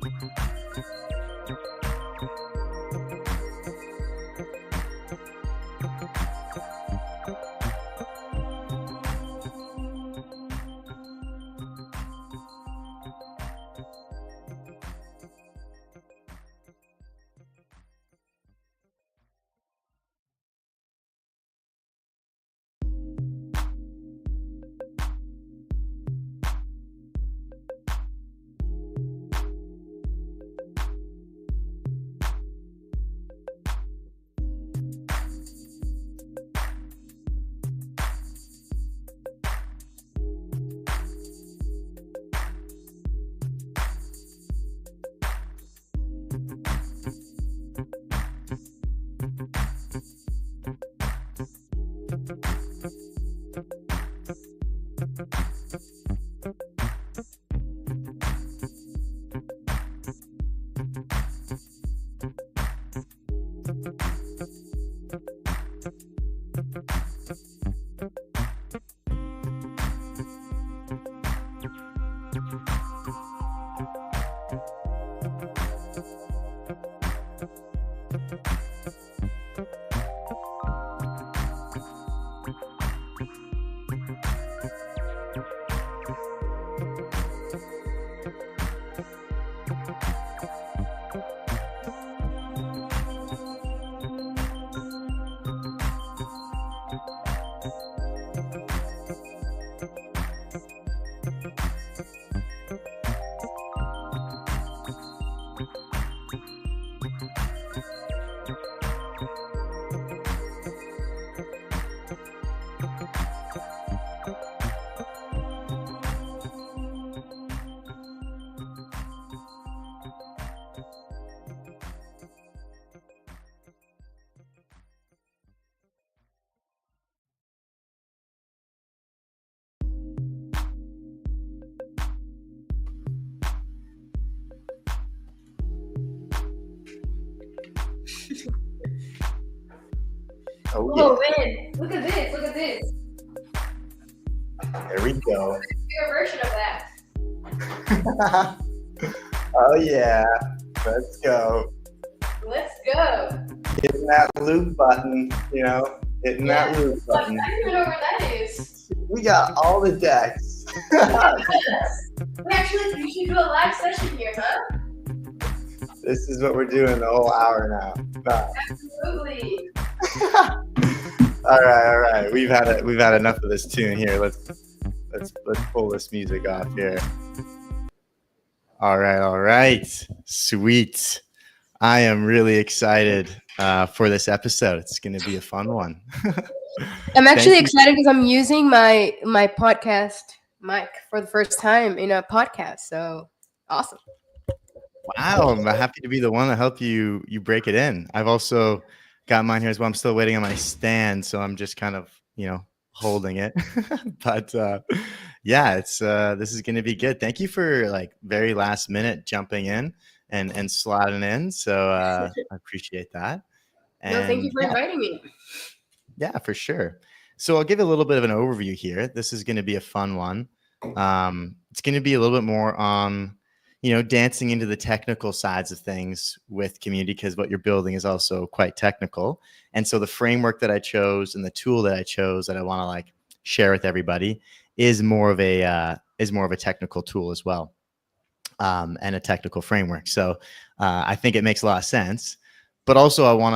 Oh, Oh yeah. man, look at this, look at this. There we go. Bigger version of that. Oh, yeah. Let's go. Let's go. Hitting that loop button, hitting that loop Look, button. I don't even know where that is. We got all the decks. We actually usually do a live session here, huh? This is what we're doing the whole hour now. Absolutely. All right. We've had enough of this tune here. Let's pull this music off here. All right. Sweet. I am really excited for this episode. It's going to be a fun one. I'm actually excited because I'm using my podcast mic for the first time in a podcast. So awesome. Wow, I'm happy to be the one to help you break it in. I've also got mine here as well. I'm still waiting on my stand, so I'm just kind of, holding it. But yeah, it's this is going to be good. Thank you for very last minute jumping in and slotting in. So I appreciate that. And No, thank you for inviting me. Yeah, for sure. So I'll give you a little bit of an overview here. This is going to be a fun one. It's going to be a little bit more on, dancing into the technical sides of things with CoUnity, because what you're building is also quite technical. And so the framework that I chose and the tool that I chose that I want to share with everybody is more of a technical tool as well, and a technical framework. So I think it makes a lot of sense. But also I want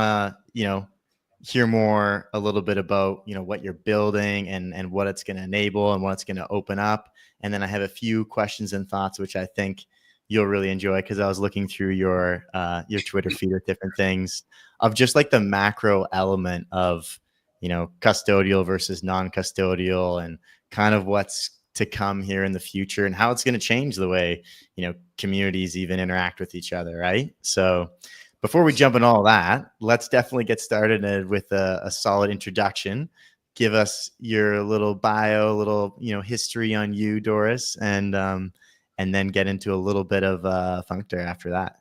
to, hear more a little bit about what you're building and what it's going to enable and what it's going to open up. And then I have a few questions and thoughts which I think you'll really enjoy, because I was looking through your Twitter feed with different things of just the macro element of custodial versus non-custodial, and kind of what's to come here in the future and how it's going to change the way communities even interact with each other, right? So before we jump in all that, let's definitely get started with a solid introduction. Give us your little bio, little history on you, Doris, and then get into a little bit of functor after that.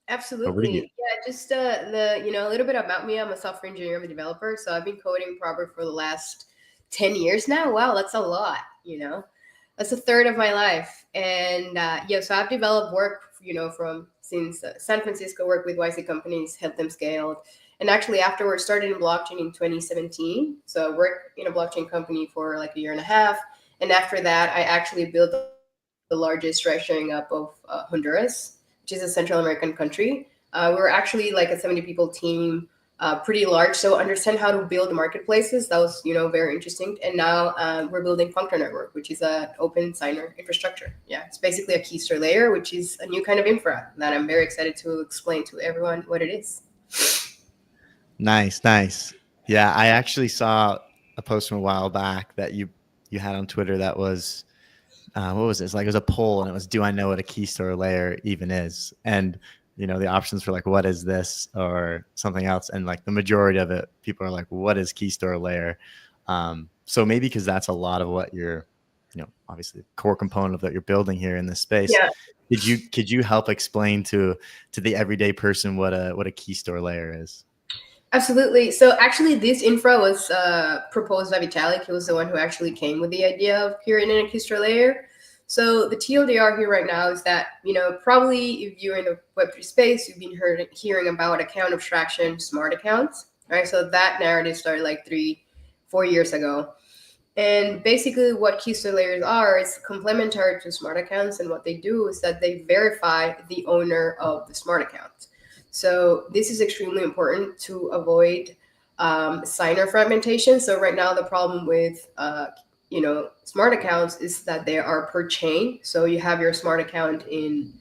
Absolutely. Yeah, just a little bit about me. I'm a software engineer and a developer, so I've been coding probably for the last 10 years now. Wow, that's a lot. That's a third of my life. And so I've developed from since San Francisco, worked with YC companies, helped them scale. And actually afterwards started in blockchain in 2017. So I worked in a blockchain company for like a year and a half. And after that, I actually built the largest ride sharing app of Honduras, which is a Central American country. We were actually like a 70 people team, pretty large. So understand how to build marketplaces. That was, very interesting. And now we're building Functor Network, which is an open signer infrastructure. Yeah, it's basically a key store layer, which is a new kind of infra that I'm very excited to explain to everyone what it is. Nice, nice. Yeah, I actually saw a post from a while back that you had on Twitter that was what was it? It's like it was a poll, and it was, "Do I know what a key store layer even is?" And the options for like, "What is this?" or something else, and like the majority of it, people are like, "What is key store layer?" So maybe because that's a lot of what you're, obviously the core component of that you're building here in this space. Yeah. Could you help explain to the everyday person what a key store layer is? Absolutely. So actually, this infra was proposed by Vitalik. He was the one who actually came with the idea of creating a Keystore layer. So the TLDR here right now is that, probably if you're in the Web3 space, you've been hearing about account abstraction, smart accounts, right? So that narrative started like 3-4 years ago. And basically what Keystore layers are is complementary to smart accounts. And what they do is that they verify the owner of the smart account. So this is extremely important to avoid signer fragmentation. So right now the problem with smart accounts is that they are per chain. So you have your smart account in,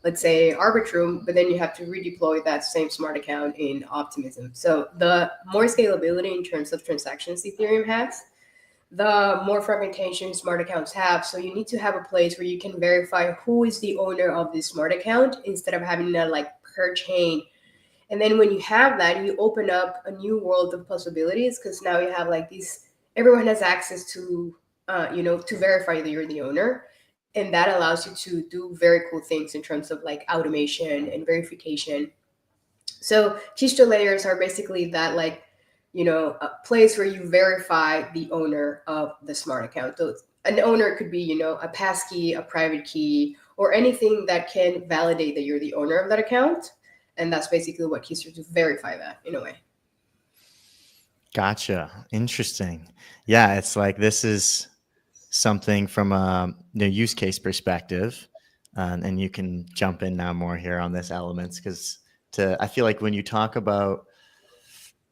let's say, Arbitrum, but then you have to redeploy that same smart account in Optimism. So the more scalability in terms of transactions Ethereum has, the more fragmentation smart accounts have. So you need to have a place where you can verify who is the owner of this smart account instead of having that like per chain. And then when you have that, you open up a new world of possibilities because now you have like these, everyone has access to, to verify that you're the owner. And that allows you to do very cool things in terms of like automation and verification. So keystone layers are basically that like, a place where you verify the owner of the smart account. So an owner could be, a passkey, a private key, or anything that can validate that you're the owner of that account. And that's basically what keystone to verify that in a way. Gotcha. Interesting. Yeah, it's like this is something from a use case perspective, and you can jump in now more here on this elements because I feel like when you talk about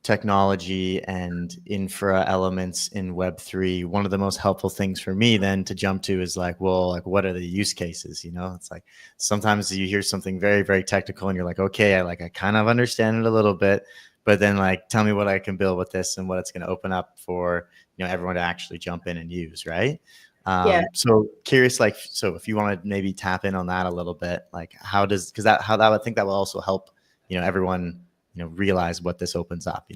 technology and infra elements in Web3, one of the most helpful things for me then to jump to is like, well, like what are the use cases? It's like sometimes you hear something very, very technical and you're like, okay, I kind of understand it a little bit, but then like, tell me what I can build with this and what it's going to open up for, everyone to actually jump in and use. Right. Yeah. So curious, like, so if you want to maybe tap in on that a little bit, like because that I think that will also help, everyone, realize what this opens up,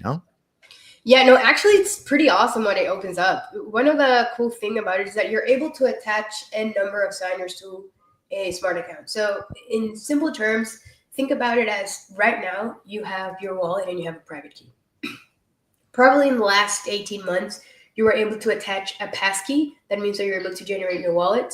Yeah, no, actually, it's pretty awesome when it opens up. One of the cool thing about it is that you're able to attach n number of signers to a smart account. So in simple terms, think about it as right now you have your wallet and you have a private key. Probably in the last 18 months, you were able to attach a passkey. That means that you're able to generate your wallet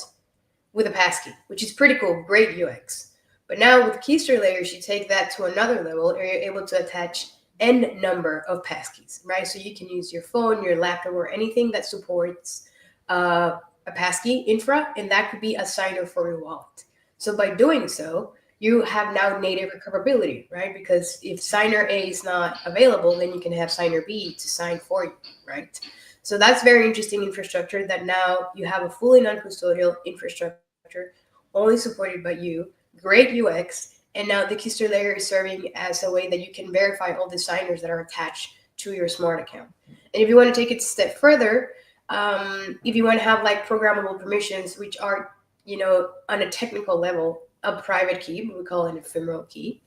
with a passkey, which is pretty cool, great UX. But now with keystore layers, you take that to another level, and you're able to attach n number of passkeys, right? So you can use your phone, your laptop, or anything that supports a passkey infra, and that could be a signer for your wallet. So by doing so, you have now native recoverability, right? Because if signer A is not available, then you can have signer B to sign for you, right? So that's very interesting infrastructure that now you have a fully non-custodial infrastructure only supported by you, great UX, and now the keystore layer is serving as a way that you can verify all the signers that are attached to your smart account. And if you want to take it a step further, if you want to have like programmable permissions, which are, on a technical level, a private key, but we call it an ephemeral key.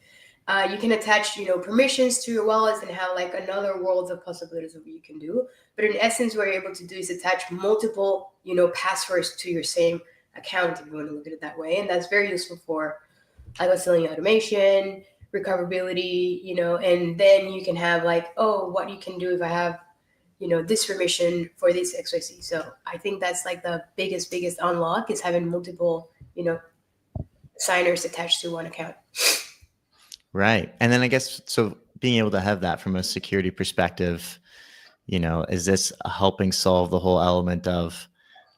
You can attach, permissions to your wallets and have like another world of possibilities of what you can do. But in essence, what you're able to do is attach multiple, passwords to your same account, if you want to look at it that way. And that's very useful for, like I was telling you, automation, recoverability, and then you can have like, oh, what you can do if I have, this permission for this XYZ. So I think that's like the biggest unlock is having multiple, signers attached to one account. Right. And then I guess, so being able to have that from a security perspective, is this helping solve the whole element of,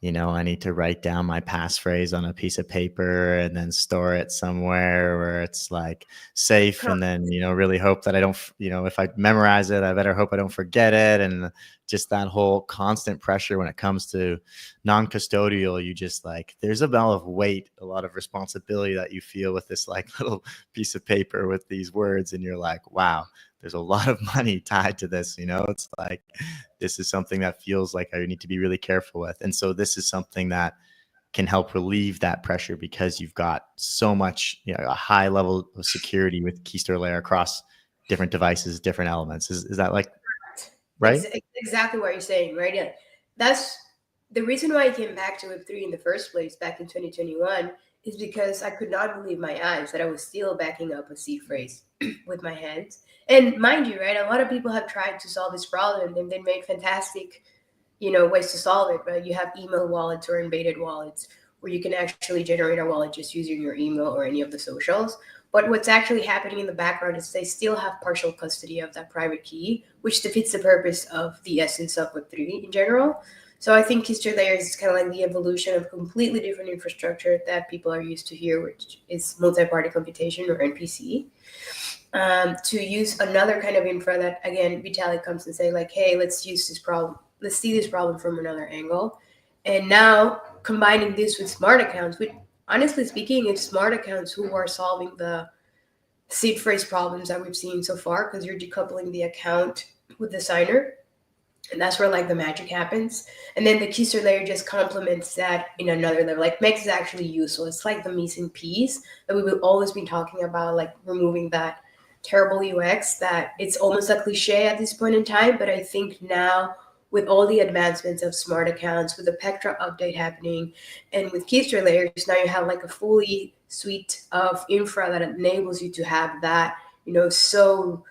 I need to write down my passphrase on a piece of paper and then store it somewhere where it's like safe, and then, really hope that I don't, if I memorize it, I better hope I don't forget it. And just that whole constant pressure when it comes to non-custodial, you just like, there's a lot of weight, a lot of responsibility that you feel with this like little piece of paper with these words. And you're like, wow, there's a lot of money tied to this. It's like, this is something that feels like I need to be really careful with. And so this is something that can help relieve that pressure, because you've got so much, a high level of security with key store layer across different devices, different elements. Is that like, right? Exactly what you're saying, right? Yeah. That's the reason why I came back to Web3 in the first place back in 2021, is because I could not believe my eyes that I was still backing up a seed phrase with my hands. And mind you, right, a lot of people have tried to solve this problem and they make fantastic, ways to solve it. But you have email wallets or embedded wallets where you can actually generate a wallet just using your email or any of the socials. But what's actually happening in the background is they still have partial custody of that private key, which defeats the purpose of the essence of Web3 in general. So I think Keystore Layers is kind of like the evolution of completely different infrastructure that people are used to here, which is multi-party computation or NPC, to use another kind of infra that, again, Vitalik comes and say like, hey, let's use this problem. Let's see this problem from another angle. And now combining this with smart accounts, which honestly speaking, it's smart accounts who are solving the seed phrase problems that we've seen so far, because you're decoupling the account with the signer. And that's where like the magic happens. And then the Keystore layer just complements that in another level, like makes it actually useful. It's like the missing piece that we will always be talking about, like removing that terrible UX that it's almost a cliche at this point in time. But I think now with all the advancements of smart accounts, with the Pectra update happening, and with Keystore layers, now you have like a fully suite of infra that enables you to have that, so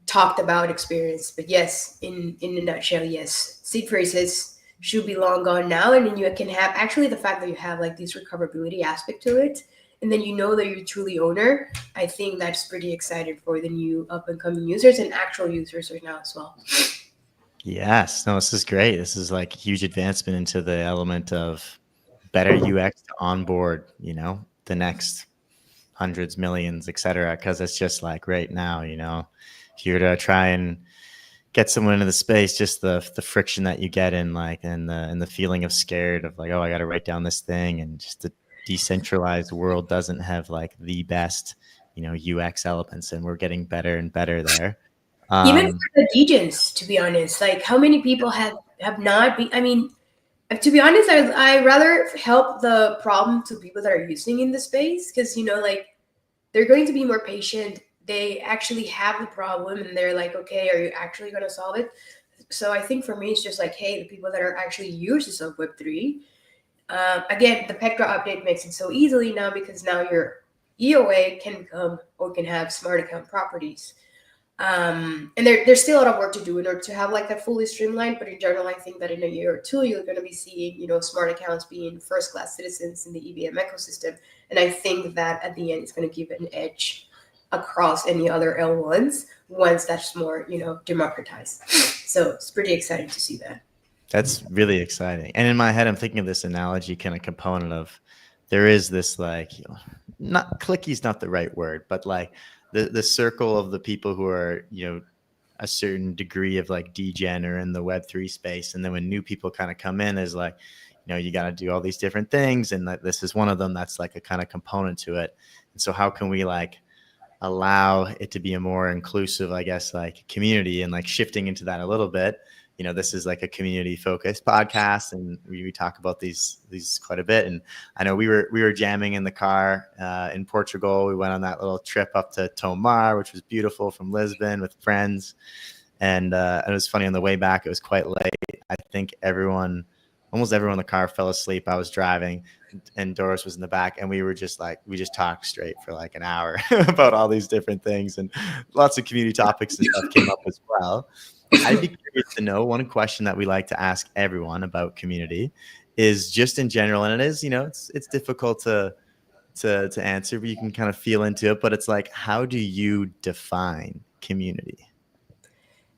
talked about experience. But yes, in a nutshell, yes, seed phrases should be long gone now. And then you can have actually the fact that you have like this recoverability aspect to it, and then that you're truly owner. I think that's pretty exciting for the new up and coming users and actual users right now as well. Yes. No, this is great. This is like a huge advancement into the element of better UX to onboard, the next hundreds, millions, et cetera. Cause it's just like right now, if you were to try and get someone into the space, just the friction that you get in like, and the feeling of scared of like, oh, I got to write down this thing. And just the decentralized world doesn't have like the best, UX elements, and we're getting better and better there. Even for the degens, to be honest, like how many people have not been, I mean, to be honest, I rather help the problem to people that are using in the space, because, like they're going to be more patient. They actually have the problem and they're like, okay, are you actually going to solve it? So I think for me, it's just like, hey, the people that are actually users of Web3, again, the Pectra update makes it so easily now, because now your EOA can become or can have smart account properties. And there's still a lot of work to do in order to have like that fully streamlined. But in general, I think that in a year or two, you're going to be seeing, smart accounts being first-class citizens in the EVM ecosystem. And I think that at the end, it's going to give an edge across any other L1s once that's more, democratized. So it's pretty exciting to see that. That's really exciting. And in my head, I'm thinking of this analogy kind of component of, there is this like, not clicky is not the right word, but like the circle of the people who are, a certain degree of like degen or in the Web3 space. And then when new people kind of come in, is like, you got to do all these different things. And that this is one of them that's like a kind of component to it. And so how can we like allow it to be a more inclusive, I guess, like community, and like shifting into that a little bit. This is like a community focused podcast, and we talk about these quite a bit. And I know we were jamming in the car in Portugal. We went on that little trip up to Tomar, which was beautiful, from Lisbon with friends. And it was funny on the way back. It was quite late. I think almost everyone in the car fell asleep. I was driving, and Doris was in the back, and we just talked straight for like an hour about all these different things, and lots of community topics and stuff came up as well. I'd be curious to know, one question that we like to ask everyone about community is just in general, and it is, it's difficult to to answer, but you can kind of feel into it. But it's like, how do you define community?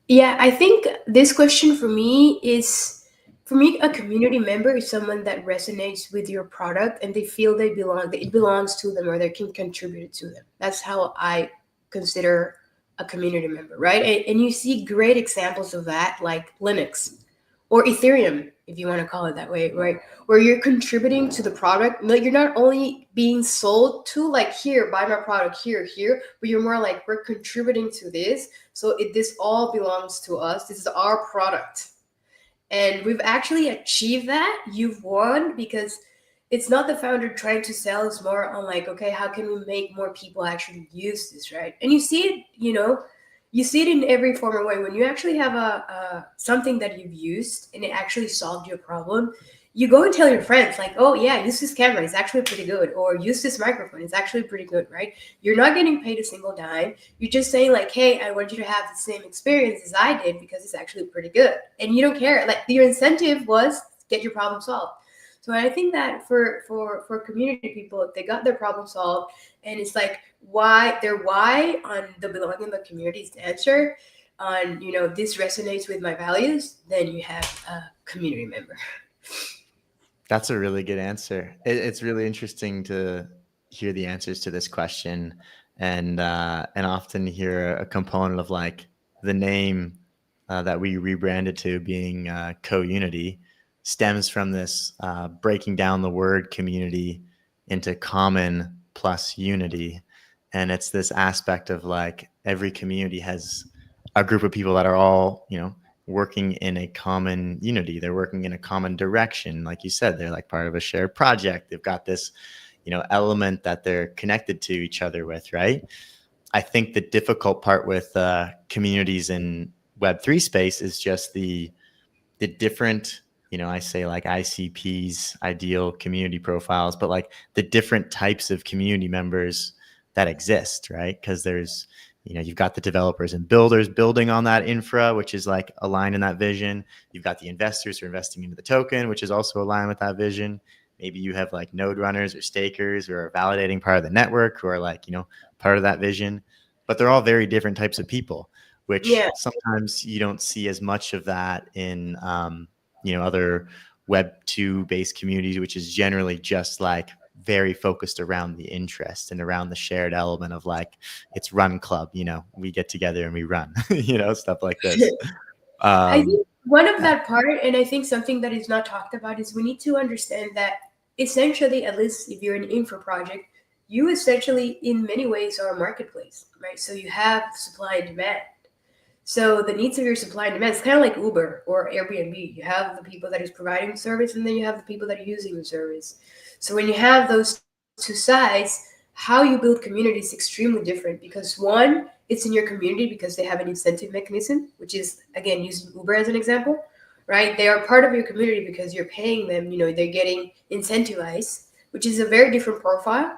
Yeah, I think this question for me is, for me, a community member is someone that resonates with your product and they feel they belong, that it belongs to them or they can contribute it to them. That's how I consider a community member, right? And you see great examples of that, like Linux or Ethereum, if you want to call it that way, right? Where you're contributing to the product. No, you're not only being sold to, like, here, buy my product, here, but you're more like, we're contributing to this. So this all belongs to us. This is our product. And we've actually achieved that. You've won because it's not the founder trying to sell, it's more on like, okay, how can we make more people actually use this, right? And you see it, you see it in every form of way. When you actually have a something that you've used and it actually solved your problem, you go and tell your friends like, oh yeah, use this camera, it's actually pretty good, or use this microphone, it's actually pretty good, right? You're not getting paid a single dime. You're just saying like, hey, I want you to have the same experience as I did because it's actually pretty good, and you don't care. Like, your incentive was get your problem solved. So I think that for community people, they got their problem solved, and it's like, why on the belonging in the community is the answer. On, this resonates with my values, then you have a community member. That's a really good answer. It's really interesting to hear the answers to this question, and often hear a component of like the name that we rebranded to being CoUnity stems from this breaking down the word community into common plus unity, and it's this aspect of like every community has a group of people that are all working in a common unity. They're working in a common direction. Like you said, they're like part of a shared project. They've got this, element that they're connected to each other with, right? I think the difficult part with communities in Web3 space is just the different, I say like ICPs, ideal community profiles, but like the different types of community members that exist, right? Because there's, you've got the developers and builders building on that infra, which is like aligned in that vision. You've got the investors who are investing into the token, which is also aligned with that vision. Maybe you have like node runners or stakers who are validating part of the network who are like, part of that vision. But they're all very different types of people, which Yeah. sometimes you don't see as much of that in, other Web2 based communities, which is generally just like very focused around the interest and around the shared element of like, it's run club, we get together and we run, stuff like this. I think one of Yeah. that part, and I think something that is not talked about, is we need to understand that essentially, at least if you're an infra project, you essentially, in many ways, are a marketplace, right? So you have supply and demand. So the needs of your supply and demand, it's kind of like Uber or Airbnb. You have the people that is providing the service, and then you have the people that are using the service. So when you have those two sides, how you build community is extremely different, because one, it's in your community because they have an incentive mechanism, which is, again, using Uber as an example, right? They are part of your community because you're paying them, they're getting incentivized, which is a very different profile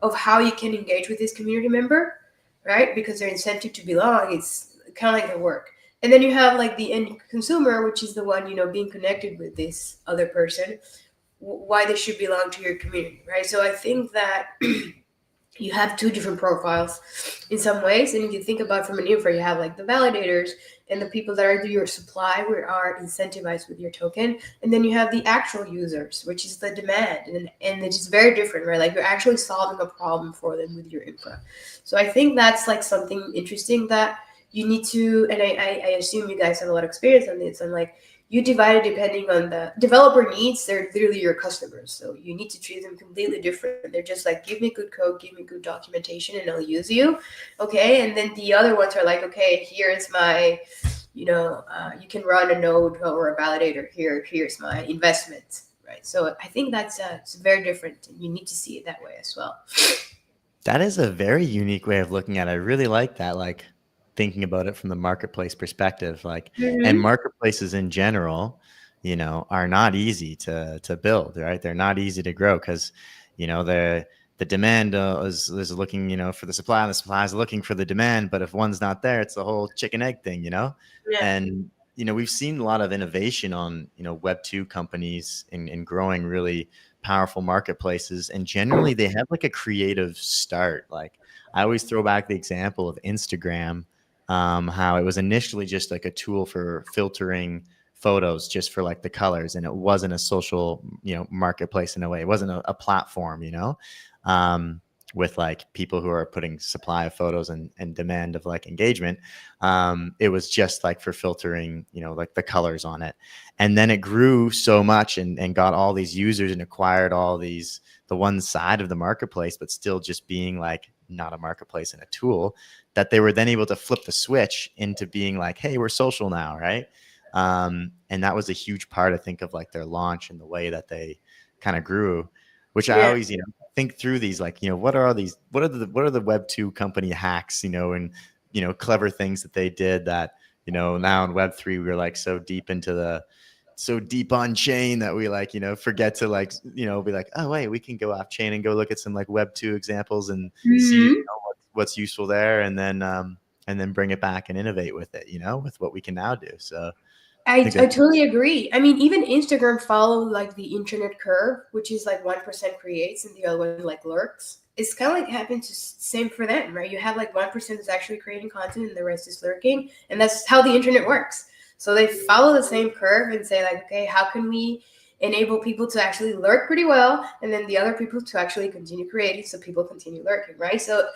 of how you can engage with this community member, right? Because their incentive to belong is kind of like their work. And then you have like the end consumer, which is the one, being connected with this other person, why they should belong to your community, right? So I think that you have two different profiles in some ways. And if you think about from an infra, you have like the validators and the people that are your supply, who are incentivized with your token. And then you have the actual users, which is the demand. And it's just very different, right? Like, you're actually solving a problem for them with your infra. So I think that's like something interesting that you need to, and I assume you guys have a lot of experience on this. I'm like, you divide it depending on the developer needs. They're literally your customers, so you need to treat them completely different. They're just like, give me good code, give me good documentation, and I'll use you. Okay. And then the other ones are like, okay, here's my, you can run a node or a validator here, here's my investment, right? So I think that's it's very different, and you need to see it that way as well. That is a very unique way of looking at it. I really like that, like thinking about it from the marketplace perspective. Like, and Mm-hmm. marketplaces in general, are not easy to build, right? They're not easy to grow because, the demand is looking, for the supply, and the supply is looking for the demand. But if one's not there, it's the whole chicken egg thing. Yeah. And we've seen a lot of innovation on Web2 companies in growing really powerful marketplaces, and generally they have like a creative start. Like I always throw back the example of Instagram, how it was initially just like a tool for filtering photos just for like the colors, and it wasn't a social, marketplace in a way. It wasn't a platform, with like people who are putting supply of photos and demand of like engagement. It was just like for filtering, like the colors on it. And then it grew so much and got all these users and acquired all these, the one side of the marketplace, but still just being like not a marketplace and a tool, that they were then able to flip the switch into being like, hey, we're social now, right? And that was a huge part, I think, of like their launch and the way that they kind of grew, which I Yeah. always, think through these, like, what are the Web2 company hacks, and, clever things that they did that, now in Web3, we're like so deep on chain that we like, forget to like, be like, oh, wait, we can go off chain and go look at some like Web2 examples and see, Mhm. what's useful there. And then bring it back and innovate with it, with what we can now do. So I I think that's totally agree. I mean, even Instagram follow like the internet curve, which is like 1% creates and the other one like lurks. It's kind of like happened to same for them, right? You have like 1% is actually creating content and the rest is lurking, and that's how the internet works. So they follow the same curve and say like, okay, how can we enable people to actually lurk pretty well, and then the other people to actually continue creating, so people continue lurking, right? So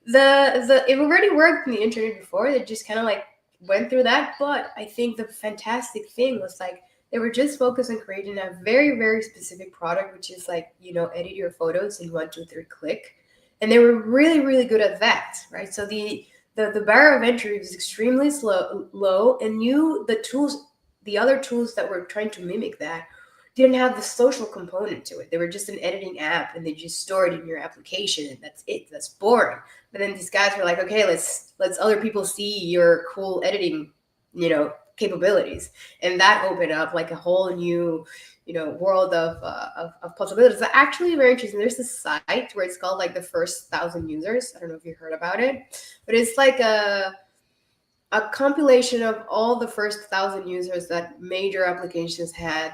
the it already worked in the internet before. They just kind of like went through that. But I think the fantastic thing was like they were just focused on creating a very, very specific product, which is like, edit your photos in 1, 2, 3 click. And they were really, really good at that, right? So the barrier of entry was extremely low, and the other tools that were trying to mimic that didn't have the social component to it. They were just an editing app, and they just store it in your application, and that's it. That's boring. But then these guys were like, okay, let's other people see your cool editing, capabilities, and that opened up like a whole new, world of possibilities. It's actually very interesting. There's this site where it's called like the first 1,000 users. I don't know if you heard about it, but it's like a compilation of all the first 1,000 users that major applications had,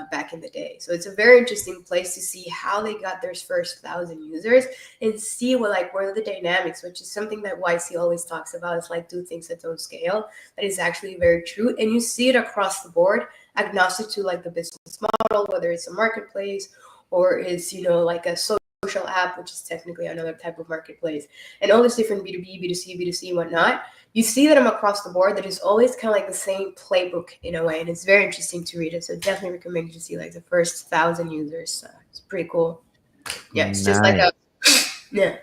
back in the day. So it's a very interesting place to see how they got their first 1,000 users and see what are the dynamics, which is something that YC always talks about. It's like do things that don't scale. That is actually very true, and you see it across the board, agnostic to like the business model, whether it's a marketplace or it's like a social app, which is technically another type of marketplace, and all this different B2B, B2C, B2C, and whatnot. You see that I'm across the board. That is always kind of like the same playbook in a way, and it's very interesting to read it. So definitely recommend you to see like the first 1,000 users. It's pretty cool. Yeah, it's just like nice. yeah.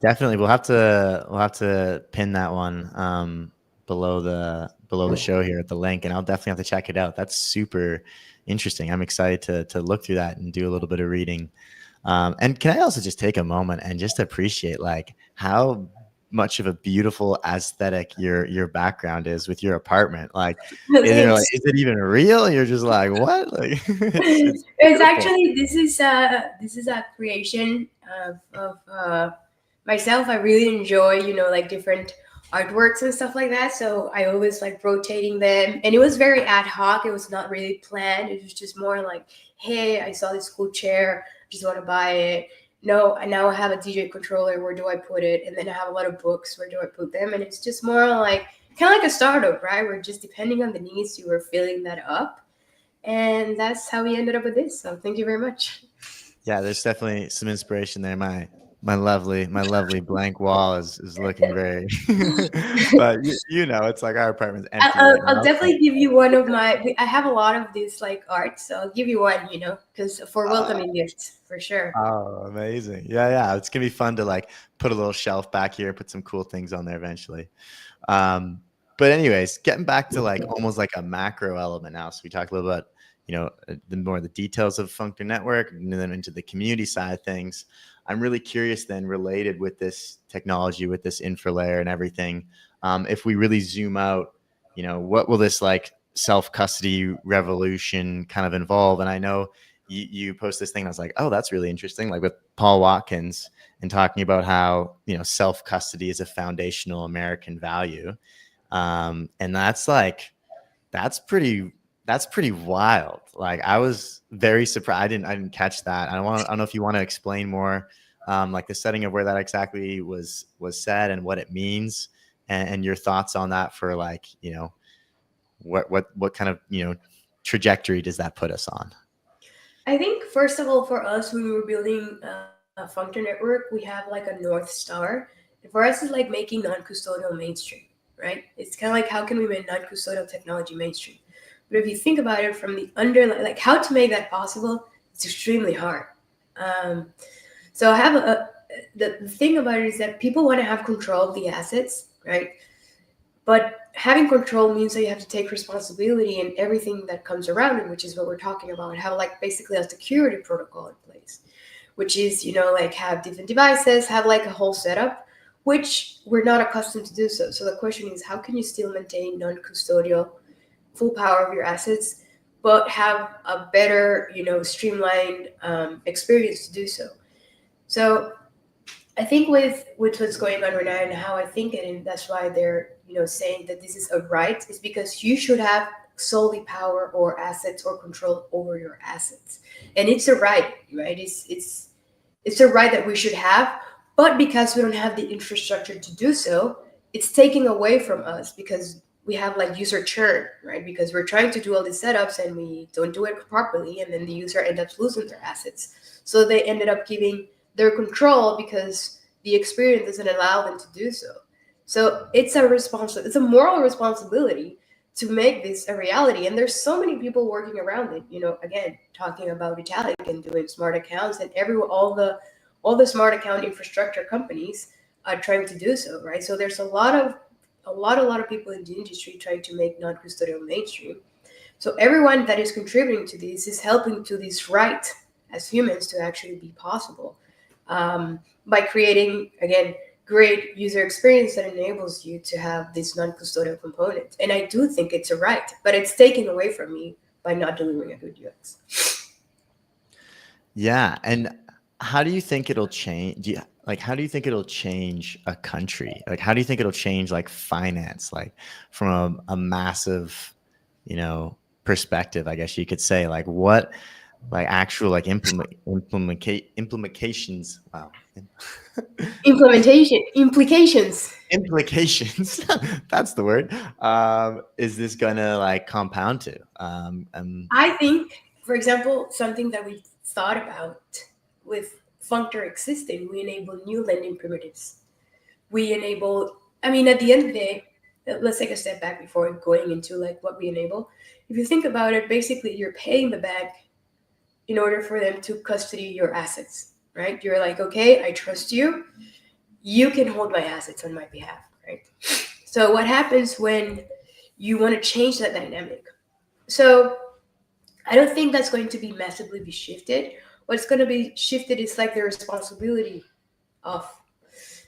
Definitely, we'll have to pin that one below the show here at the link, and I'll definitely have to check it out. That's super interesting. I'm excited to look through that and do a little bit of reading. And can I also just take a moment and just appreciate like how much of a beautiful aesthetic your background is with your apartment? Like, and you're like, Thanks. is it even real? You're just like, what? Like, it's It's beautiful. actually this is a creation of myself. I really enjoy like different artworks and stuff like that. So I always like rotating them, and it was very ad hoc. It was not really planned. It was just more like, hey, I saw this cool chair, just want to buy it. No, I now have a DJ controller. Where do I put it? And then I have a lot of books. Where do I put them? And it's just more like kind of like a startup, right? Where just depending on the needs, you were filling that up, and that's how we ended up with this. So thank you very much. Yeah, there's definitely some inspiration there. My lovely blank wall is looking very, but it's like our apartment's empty right I'll now. definitely give you one of my. I have a lot of these like art, so I'll give you one. Because for Uh, welcoming gifts, for sure. oh, amazing! Yeah. It's gonna be fun to like put a little shelf back here, put some cool things on there eventually. Um, but anyways, getting back to like almost like a macro element now. So we talked a little about the more the details of Functor Network, and then into the community side of things. I'm really curious then, related with this technology, with this infra layer and everything. If we really zoom out, what will this like self custody revolution kind of involve? And I know you post this thing, and I was like, oh, that's really interesting. Like with Paul Watkins and talking about how self custody is a foundational American value, and that's pretty That's pretty wild. Like I was very surprised. I didn't catch that. I don't know if you want to explain more, like the setting of where that exactly was said and what it means, and your thoughts on that for like, what kind of, trajectory does that put us on? I think first of all, for us, when we were building a functor network, we have like a North Star. And for us, it's like making non-custodial mainstream, right? It's kind of like how can we make non-custodial technology mainstream? But if you think about it from the underlying, like how to make that possible, it's extremely hard. Um, so I have the thing about it is that people want to have control of the assets, right? But having control means that you have to take responsibility in everything that comes around it, which is what we're talking about. Have like basically a security protocol in place, which is, like have different devices, have like a whole setup, which we're not accustomed to do so. So the question is, how can you still maintain non-custodial full power of your assets, but have a better, streamlined experience to do so? So I think with what's going on right now and how I think it, and that's why they're saying that this is a right, is because you should have solely power or assets or control over your assets, and it's a right, right? It's a right that we should have, but because we don't have the infrastructure to do so, it's taking away from us because we have like user churn, right? Because we're trying to do all these setups and we don't do it properly, and then the user ends up losing their assets. So they ended up giving their control because the experience doesn't allow them to do so. So it's a moral responsibility to make this a reality. And there's so many people working around it. Again, talking about Vitalik and doing smart accounts, and all the smart account infrastructure companies are trying to do so, right? So there's a lot of people in the industry trying to make non-custodial mainstream. So everyone that is contributing to this is helping to this right as humans to actually be possible, by creating, again, great user experience that enables you to have this non-custodial component. And I do think it's a right, but it's taken away from me by not delivering a good UX. Yeah, and how do you think it'll change? How do you think it'll change a country? Like, how do you think it'll change like finance, like from a massive, perspective? I guess you could say, like, what, like actual like implementations. Wow. Implementation implications. Implications. That's the word. Is this gonna like compound to? I think, for example, something that we've thought about with functor existing, we enable new lending primitives. We enable, I mean, at the end of the day, let's take a step back before going into like what we enable. If you think about it, basically you're paying the bank in order for them to custody your assets, right? You're like, okay, I trust you. You can hold my assets on my behalf, right? So what happens when you want to change that dynamic? So I don't think that's going to be massively be shifted. What's going to be shifted is like the responsibility of.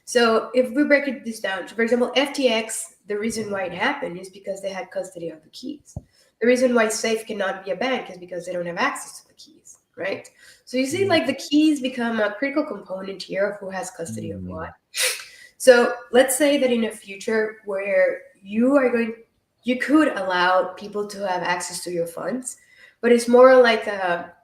So if we break this down, so for example, FTX, the reason why it happened is because they had custody of the keys. The reason why Safe cannot be a bank is because they don't have access to the keys, right? So you see, like the keys become a critical component here of who has custody of what. So let's say that in a future where you could allow people to have access to your funds, but it's more like a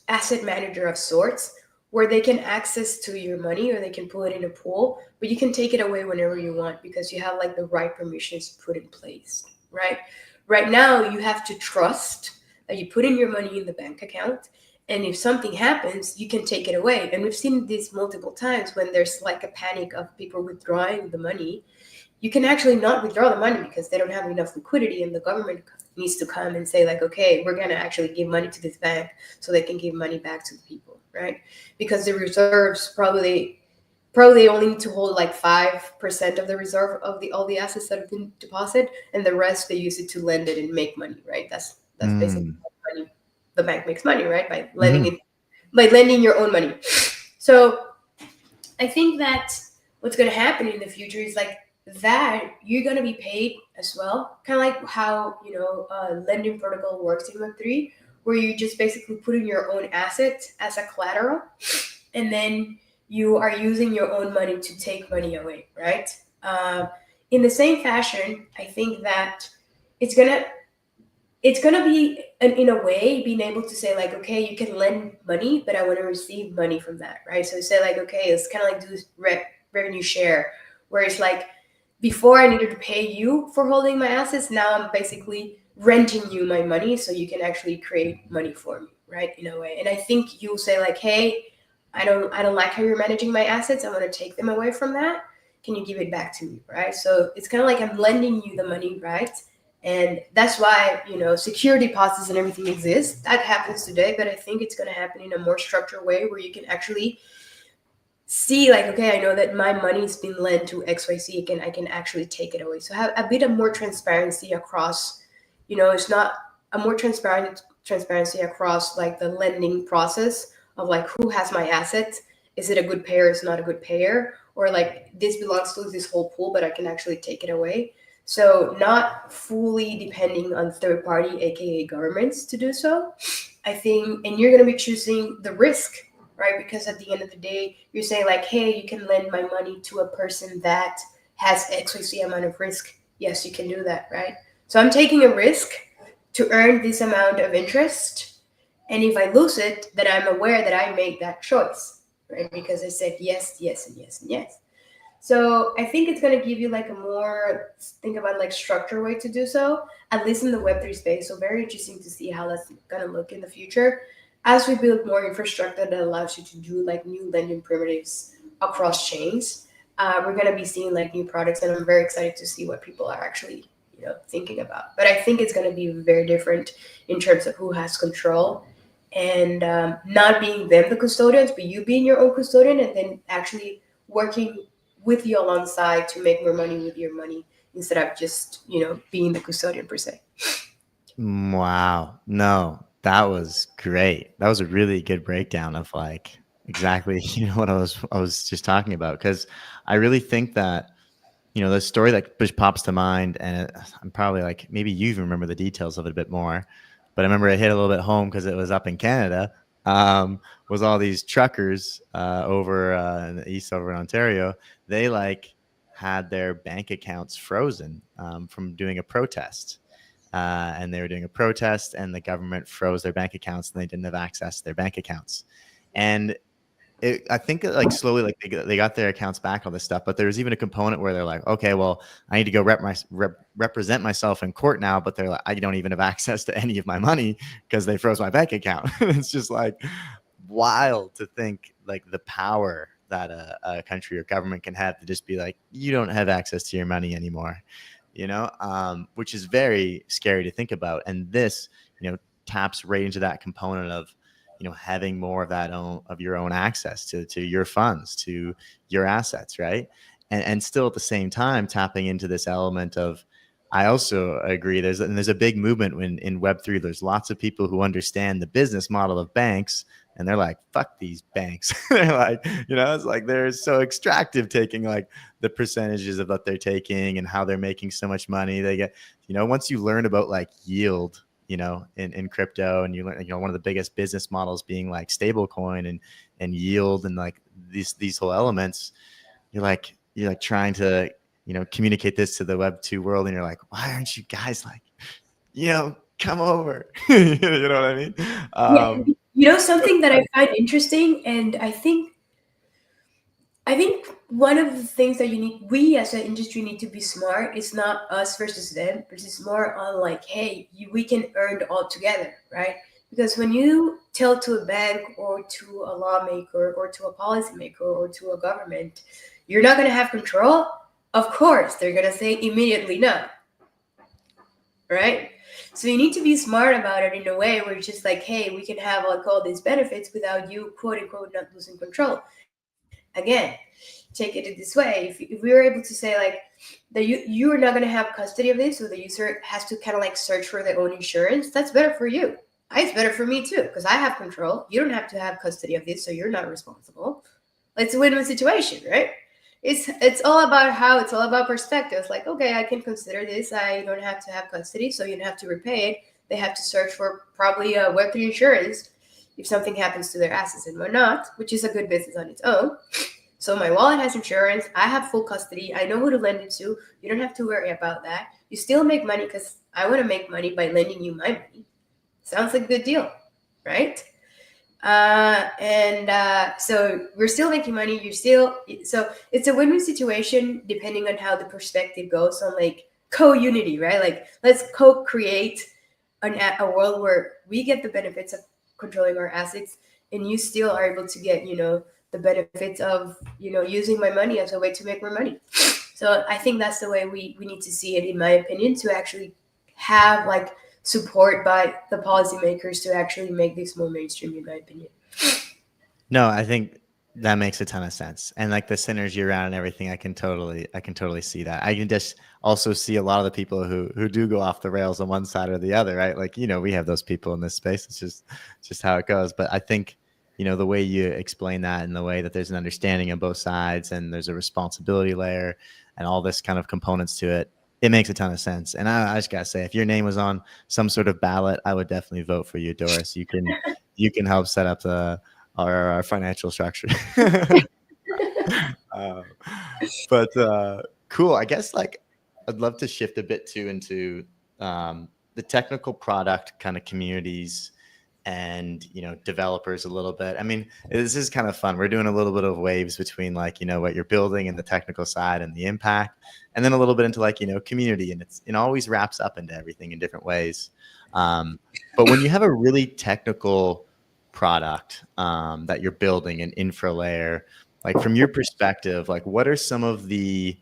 asset manager of sorts where they can access to your money or they can pull it in a pool, but you can take it away whenever you want because you have like the right permissions put in place, right? Right now, you have to trust that you put in your money in the bank account, and if something happens, you can take it away. And we've seen this multiple times when there's like a panic of people withdrawing the money. You can actually not withdraw the money because they don't have enough liquidity, and the government needs to come and say like, okay, we're going to actually give money to this bank so they can give money back to the people, right? Because the reserves probably only need to hold like 5% of the reserve of all the assets that have been deposited, and the rest they use it to lend it and make money, right? That's basically how money, the bank makes money, right? By lending your own money. So I think that what's going to happen in the future is like that you're going to be paid as well, kind of like how lending protocol works in Web3, where you just basically put in your own asset as a collateral, and then you are using your own money to take money away, right? In the same fashion, I think that it's gonna it's gonna be in a way being able to say like, okay, you can lend money, but I want to receive money from that, right? So say like, okay, it's kind of like do revenue share, where it's like before I needed to pay you for holding my assets, now I'm basically renting you my money so you can actually create money for me, right? In a way. And I think you'll say like, hey, I don't like how you're managing my assets. I want to take them away from that. Can you give it back to me, right? So it's kind of like I'm lending you the money, right? And that's why, security deposits and everything exists. That happens today, but I think it's going to happen in a more structured way where you can actually see like, okay, I know that my money's been lent to XYZ, and I can actually take it away. So have a bit of more transparency across, it's not a more transparency across like the lending process of like who has my assets. Is it a good payer? Is it not a good payer? Or like this belongs to this whole pool, but I can actually take it away. So not fully depending on third party, aka governments, to do so. I think, and you're gonna be choosing the risk, right? Because at the end of the day, you're saying like, hey, you can lend my money to a person that has XYZ amount of risk. Yes, you can do that, right? So I'm taking a risk to earn this amount of interest. And if I lose it, then I'm aware that I made that choice, right? Because I said yes, yes, and yes, and yes. So I think it's going to give you like a more think about like structured way to do so, at least in the Web3 space. So very interesting to see how that's going to look in the future as we build more infrastructure that allows you to do like new lending primitives across chains. We're going to be seeing like new products, and I'm very excited to see what people are actually thinking about. But I think it's going to be very different in terms of who has control, and not being them the custodians, but you being your own custodian, and then actually working with you alongside to make more money with your money instead of just being the custodian per se. Wow. No, that was great. That was a really good breakdown of like exactly, what I was just talking about. Because I really think that, the story that just pops to mind, and I'm probably like, maybe you even remember the details of it a bit more, but I remember it hit a little bit home because it was up in Canada. Was all these truckers over in the east, over in Ontario. They like had their bank accounts frozen from doing a protest. And they were doing a protest, and the government froze their bank accounts, and they didn't have access to their bank accounts. And I think like slowly, like they got their accounts back, all this stuff. But there was even a component where they're like, okay, well, I need to go represent myself in court now. But they're like, I don't even have access to any of my money because they froze my bank account. It's just like wild to think like the power that a country or government can have to just be like, you don't have access to your money anymore, which is very scary to think about. And this, taps right into that component of, having more of that of your own access to your funds, to your assets, right? And still at the same time tapping into this element of, I also agree. There's a big movement in Web3. There's lots of people who understand the business model of banks, and they're like, fuck these banks. They're like, it's like they're so extractive, taking like the percentages of what they're taking and how they're making so much money. They get, once you learn about like yield, in crypto, and you learn, one of the biggest business models being like stablecoin and yield, and like these whole elements, you're like trying to, communicate this to the Web2 world, and you're like, why aren't you guys like, come over? You know what I mean? Yeah, something that I find interesting, and I think one of the things that we as an industry need to be smart. It's not us versus them, but it's more on like, hey, we can earn all together, right? Because when you tell to a bank or to a lawmaker or to a policymaker or to a government, you're not going to have control. Of course, they're going to say immediately no, right? So you need to be smart about it in a way where it's just like, hey, we can have like all these benefits without you, quote unquote, not losing control. Again, take it this way. If we were able to say like that you are not going to have custody of this, so the user has to kind of like search for their own insurance, that's better for you. It's better for me too, because I have control. You don't have to have custody of this, so you're not responsible. It's a win-win situation, right? It's all about it's all about perspective. It's like, okay, I can consider this. I don't have to have custody, so you don't have to repay it. They have to search for probably a Web3 insurance if something happens to their assets and whatnot, which is a good business on its own. So my wallet has insurance. I have full custody. I know who to lend it to. You don't have to worry about that. You still make money because I want to make money by lending you my money. Sounds like a good deal, right? So we're still making money. So it's a win-win situation depending on how the perspective goes on like CoUnity, right? Like let's co-create a world where we get the benefits of controlling our assets, and you still are able to get the benefits of using my money as a way to make more money. So I think that's the way we need to see it, in my opinion, to actually have like support by the policymakers to actually make this more mainstream, in my opinion. No, I think that makes a ton of sense. And like the synergy around and everything, I can totally see that. I can just also see a lot of the people who do go off the rails on one side or the other, right? Like, we have those people in this space. It's just how it goes. But I think, the way you explain that and the way that there's an understanding on both sides and there's a responsibility layer and all this kind of components to it, it makes a ton of sense. And I just gotta say, if your name was on some sort of ballot, I would definitely vote for you, Doris. You can help set up our financial structure. uh, but cool. I guess like I'd love to shift a bit too into the technical product kind of communities and developers a little bit. I mean, this is kind of fun. We're doing a little bit of waves between like what you're building and the technical side and the impact, and then a little bit into like community, and it always wraps up into everything in different ways. But when you have a really technical product that you're building, an infra layer, like from your perspective, like what are some of the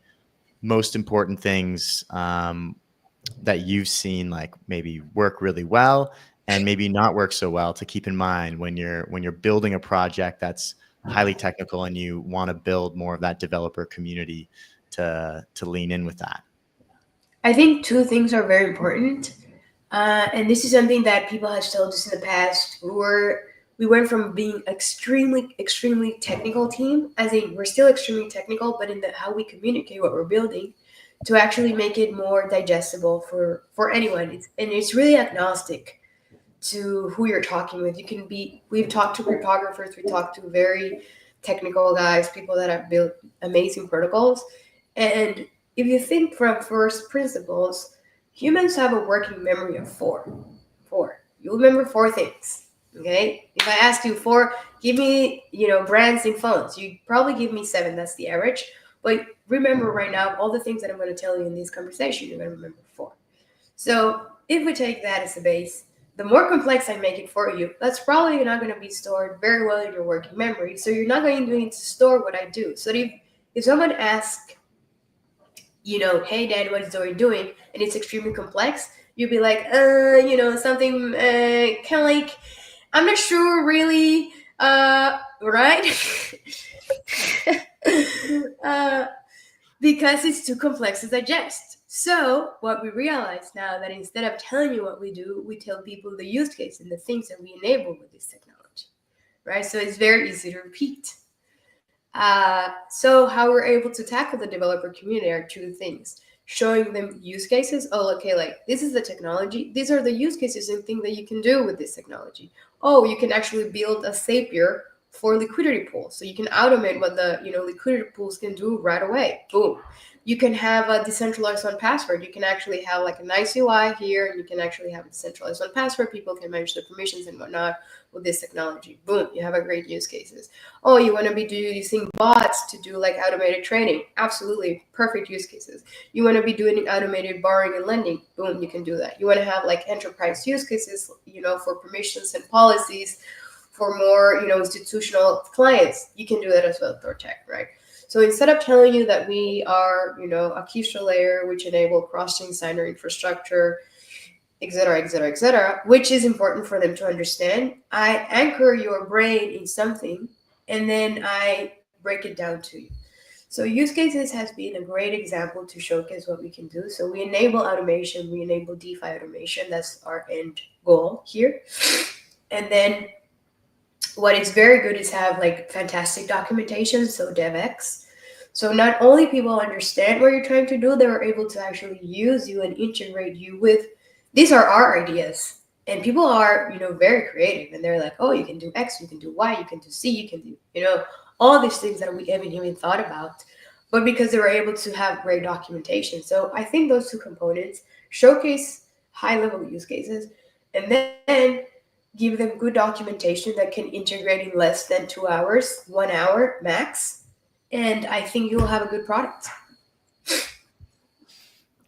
most important things that you've seen like maybe work really well and maybe not work so well to keep in mind when you're building a project that's highly technical and you want to build more of that developer community to lean in with that? I think two things are very important. And this is something that people have told us in the past. We went from being extremely technical team, as in we're still extremely technical, but in how we communicate what we're building, to actually make it more digestible for anyone. It's really agnostic to who you're talking with. We've talked to cryptographers, we talked to very technical guys, people that have built amazing protocols. And if you think from first principles, humans have a working memory of four. You remember four things. Okay? If I ask you give me, brands in phones, you probably give me 7. That's the average. But remember right now, all the things that I'm going to tell you in this conversation, you're going to remember 4. So if we take that as a base, the more complex I make it for you, that's probably not going to be stored very well in your working memory. So you're not going to need to store what I do. So if someone asks, hey, Dad, what is Dory doing? And it's extremely complex, you'd be like, something kind of like, I'm not sure really, right? Because it's too complex to digest. So what we realize now that instead of telling you what we do, we tell people the use case and the things that we enable with this technology, right? So it's very easy to repeat. So how we're able to tackle the developer community are 2 things. Showing them use cases. Oh, okay, like this is the technology. These are the use cases and things that you can do with this technology. Oh, you can actually build a Zapier for liquidity pools. So you can automate what the liquidity pools can do right away. Boom. You can have a decentralized one password. You can actually have like a nice UI here, and you can actually have a decentralized one password. People can manage their permissions and whatnot with this technology. Boom, you have a great use cases. Oh, you want to be using bots to do like automated trading? Absolutely, perfect use cases. You want to be doing automated borrowing and lending? Boom, you can do that. You want to have like enterprise use cases, for permissions and policies for more, institutional clients? You can do that as well with our tech, right? So instead of telling you that we are, a Keystra layer which enable cross-chain signer infrastructure, et cetera, which is important for them to understand, I anchor your brain in something, and then I break it down to you. So use cases has been a great example to showcase what we can do. So we enable automation, we enable DeFi automation. That's our end goal here. And then what is very good is have like fantastic documentation, so DevX. So not only people understand what you're trying to do, they are able to actually use you and integrate you with, these are our ideas. And people are, very creative, and they're like, oh, you can do X, you can do Y, you can do C, you can do, all these things that we haven't even thought about, but because they were able to have great documentation. So I think those two components showcase high level use cases and then give them good documentation that can integrate in less than 2 hours, 1 hour max. And I think you'll have a good product.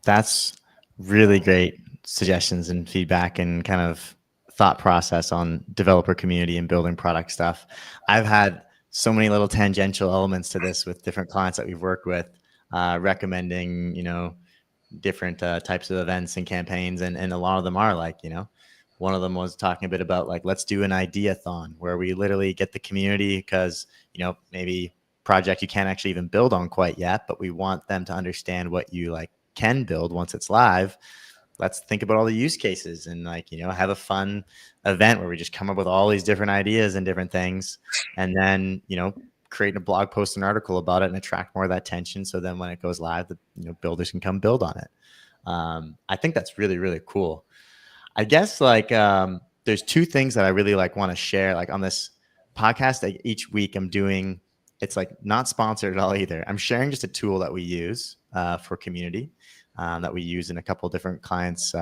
That's really great suggestions and feedback and kind of thought process on developer community and building product stuff. I've had so many little tangential elements to this with different clients that we've worked with, recommending, different types of events and campaigns. And a lot of them are like, one of them was talking a bit about like, let's do an idea-thon where we literally get the community because, maybe project you can't actually even build on quite yet, but we want them to understand what you like can build once it's live. Let's think about all the use cases and like, have a fun event where we just come up with all these different ideas and different things. And then, create a blog post, an article about it and attract more of that attention. So then when it goes live, the builders can come build on it. I think that's really, really cool. I guess like there's two things that I really like want to share like on this podcast. Like, each week I'm doing, it's like not sponsored at all either. I'm sharing just a tool that we use for community that we use in a couple of different clients'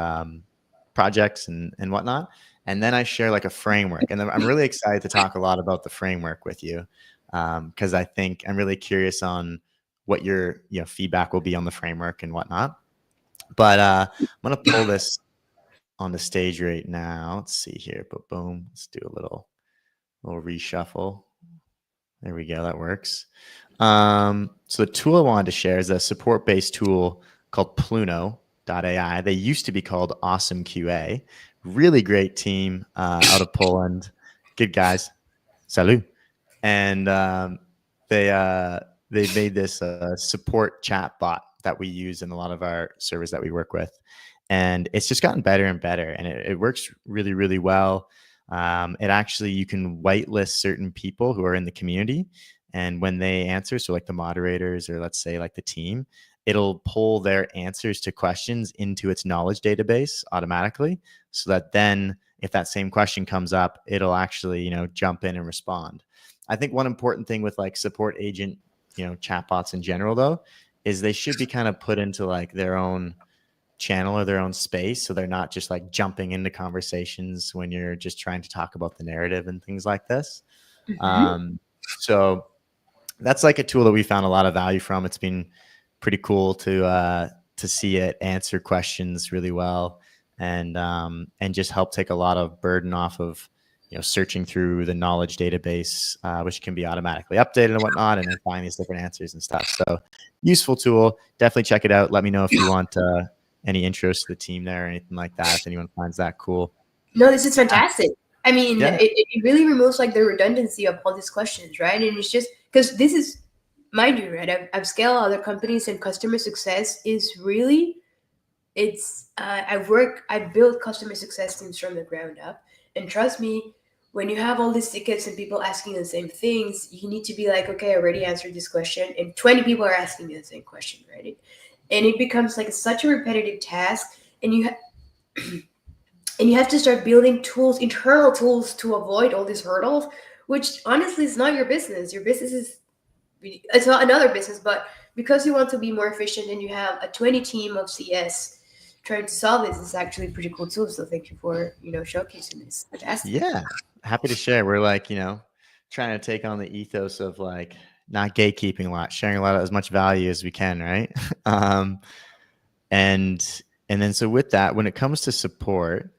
projects and whatnot. And then I share like a framework. And I'm really excited to talk a lot about the framework with you because I think I'm really curious on what your feedback will be on the framework and whatnot. But I'm going to pull this on the stage right now. Let's see here. But boom, let's do a little reshuffle. There we go. That works. So the tool I wanted to share is a support-based tool called Pluno.ai. They used to be called Awesome QA. Really great team out of Poland. Good guys. Salut. And they made this support chat bot that we use in a lot of our servers that we work with. And it's just gotten better and better. And it works really, really well. It actually, you can whitelist certain people who are in the community. And when they answer, so like the moderators or let's say like the team, it'll pull their answers to questions into its knowledge database automatically. So that then if that same question comes up, it'll actually, jump in and respond. I think one important thing with like support agent, chatbots in general though, is they should be kind of put into like their own channel or their own space. So they're not just like jumping into conversations when you're just trying to talk about the narrative and things like this. Mm-hmm. So that's like a tool that we found a lot of value from. It's been pretty cool to see it answer questions really well and just help take a lot of burden off of, searching through the knowledge database, which can be automatically updated and whatnot, and then find these different answers and stuff. So useful tool. Definitely check it out. Let me know if you want any intros to the team there or anything like that, if anyone finds that cool. No, this is fantastic. I mean, Yeah. it really removes like the redundancy of all these questions, right? And it's just because this is, mind you, right? I've scaled other companies and customer success is really, I built customer success teams from the ground up. And trust me, when you have all these tickets and people asking the same things, you need to be like, okay, I already answered this question. And 20 people are asking you the same question, right? And it becomes like such a repetitive task. And you and you have to start building tools, internal tools to avoid all these hurdles, which honestly is not your business. Your business is, it's not another business, but because you want to be more efficient and you have a 20 team of CS trying to solve this, is actually pretty cool too. So thank you for, showcasing this. Fantastic. Yeah. Happy to share. We're like, trying to take on the ethos of like not gatekeeping a lot, sharing a lot of as much value as we can, right? And then so with that, when it comes to support,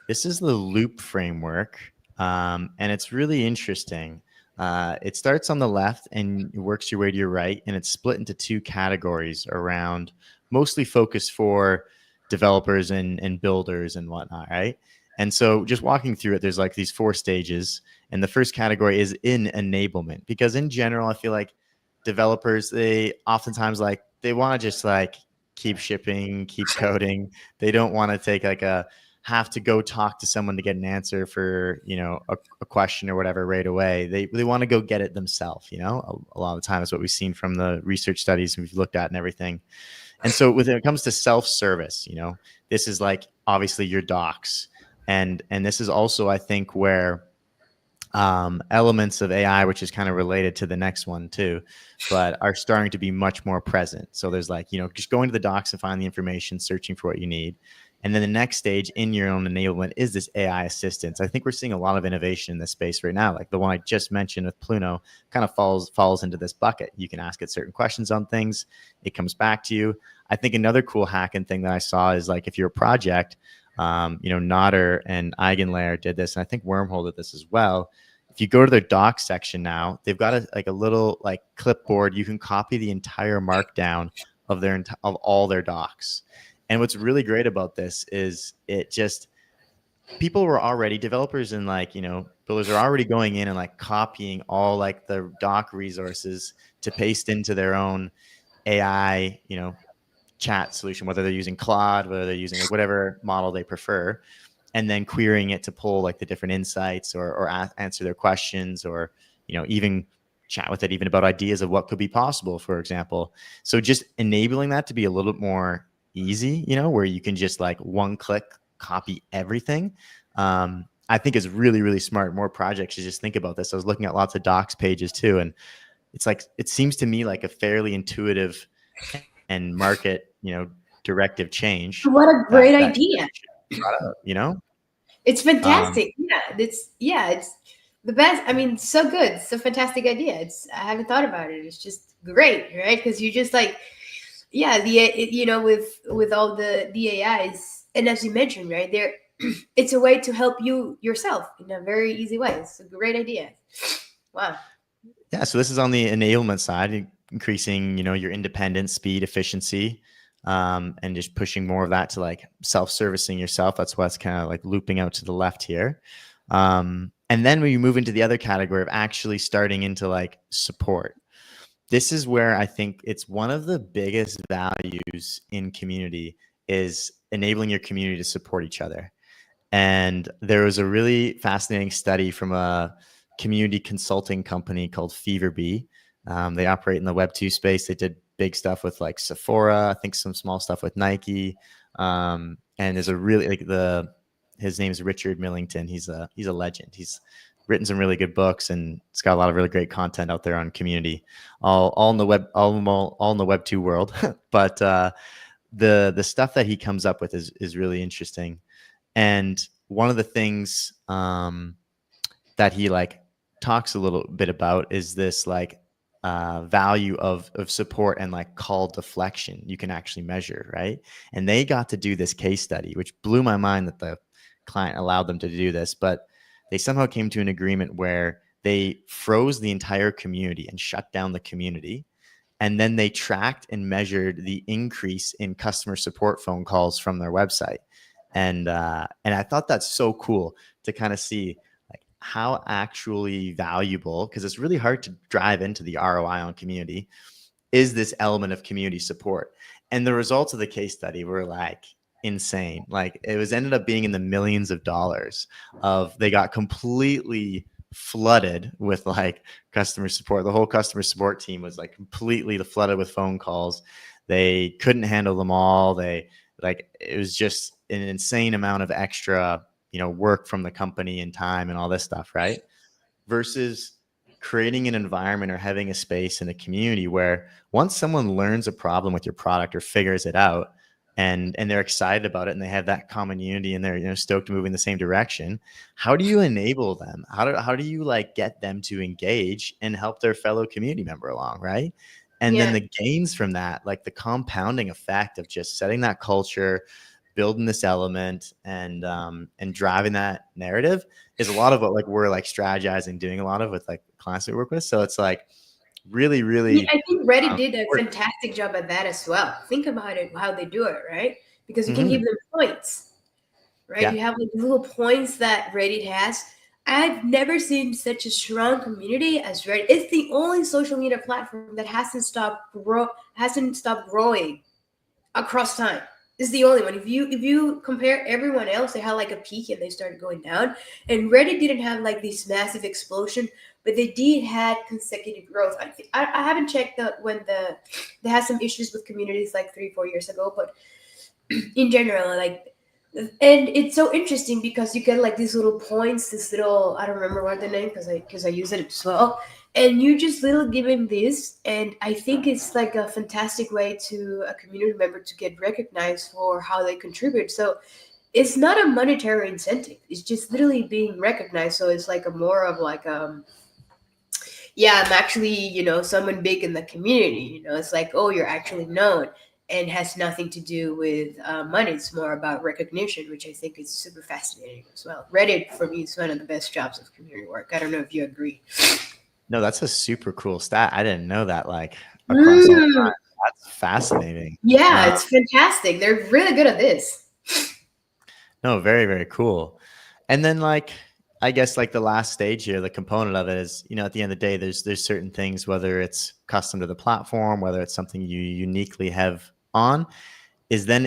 this is the loop framework, and it's really interesting. It starts on the left and works your way to your right, and it's split into two categories around mostly focused for developers and builders and whatnot, right? And so just walking through it, there's like these 4 stages, and the first category is in enablement, because in general, I feel like developers, they oftentimes like they want to just like keep shipping, keep coding. They don't want to take like have to go talk to someone to get an answer for, a question or whatever right away. They want to go get it themselves, a lot of the time is what we've seen from the research studies we've looked at and everything. And so when it comes to self-service, this is like obviously your docs. And this is also, I think, where elements of AI, which is kind of related to the next one too, but are starting to be much more present. So there's like, just going to the docs and find the information, searching for what you need. And then the next stage in your own enablement is this AI assistance. I think we're seeing a lot of innovation in this space right now. Like the one I just mentioned with Pluno kind of falls into this bucket. You can ask it certain questions on things. It comes back to you. I think another cool hacking thing that I saw is like if you're a project, Nodder and Eigenlayer did this, and I think Wormhole did this as well. If you go to their docs section now, they've got a little like clipboard. You can copy the entire markdown of all their docs. And what's really great about this is people were already developers and builders are already going in and like copying all like the doc resources to paste into their own AI, chat solution, whether they're using Claude, whether they're using whatever model they prefer, and then querying it to pull like the different insights or answer their questions, or even chat with it even about ideas of what could be possible, for example. So just enabling that to be a little bit more easy, where you can just like one click copy everything, I think is really, really smart. More projects should just think about this. I was looking at lots of docs pages too, and it's like, it seems to me like a fairly intuitive and market, directive change. What a great idea. It's fantastic. It's the best. I mean, so good. It's a fantastic idea. I haven't thought about it. It's just great, right? Because you just like, with all the AIs, and as you mentioned, right there, it's a way to help you yourself in a very easy way. It's a great idea. Wow. Yeah. So this is on the enablement side, increasing, your independence, speed, efficiency, and just pushing more of that to like self-servicing yourself. That's what's kind of like looping out to the left here. And then when you move into the other category of actually starting into like support, this is where I think it's one of the biggest values in community is enabling your community to support each other. And there was a really fascinating study from a community consulting company called Feverbee. They operate in the Web2 space. They did big stuff with like Sephora, I think some small stuff with Nike. And there's a really his name is Richard Millington. He's a legend. He's written some really good books, and it's got a lot of really great content out there on community, all in the Web2 world. But the stuff that he comes up with is really interesting. And one of the things that he like talks a little bit about is this like value of support and like call deflection you can actually measure, right? And they got to do this case study, which blew my mind that the client allowed them to do this, but they somehow came to an agreement where they froze the entire community and shut down the community. And then they tracked and measured the increase in customer support phone calls from their website. And I thought that's so cool to kind of see like how actually valuable, because it's really hard to drive into the ROI on community, is this element of community support. And the results of the case study were like insane. Like it ended up being in the millions of dollars they got completely flooded with like customer support. The whole customer support team was like completely flooded with phone calls. They couldn't handle them all. It was just an insane amount of extra, work from the company and time and all this stuff, right? Versus creating an environment or having a space in a community where once someone learns a problem with your product or figures it out, and they're excited about it and they have that common unity and they're stoked to move in the same direction, how do you enable them? How do you like get them to engage and help their fellow community member along, right? And then the gains from that, like the compounding effect of just setting that culture, building this element, and driving that narrative is a lot of what like we're like strategizing, doing a lot of with like clients we work with. So it's like really, really. I think Reddit did a fantastic job at that as well. Think about it, how they do it, right? Because you can give them points, right? Yeah. You have like little points that Reddit has. I've never seen such a strong community as Reddit. It's the only social media platform that hasn't stopped growing across time. It's the only one. If you compare everyone else, they had like a peak and they started going down. And Reddit didn't have like this massive explosion, but they did had consecutive growth. I haven't checked when they had some issues with communities like 3-4 years ago, but in general, like And it's so interesting because you get like these little points, this little, I don't remember what the name, because I use it as well, and you just little giving this, and I think it's like a fantastic way to a community member to get recognized for how they contribute. So it's not a monetary incentive, it's just literally being recognized. So it's like a more of like yeah, I'm actually, someone big in the community. It's like, oh, you're actually known, and has nothing to do with money. It's more about recognition, which I think is super fascinating as well. Reddit for me is one of the best jobs of community work. I don't know if you agree. No, that's a super cool stat. I didn't know that, like, across all Mm, time. That's fascinating. yeah, it's fantastic. They're really good at this. No, very, very cool. And then, like, I guess like the last stage here, the component of it is, at the end of the day, there's certain things, whether it's custom to the platform, whether it's something you uniquely have on, is then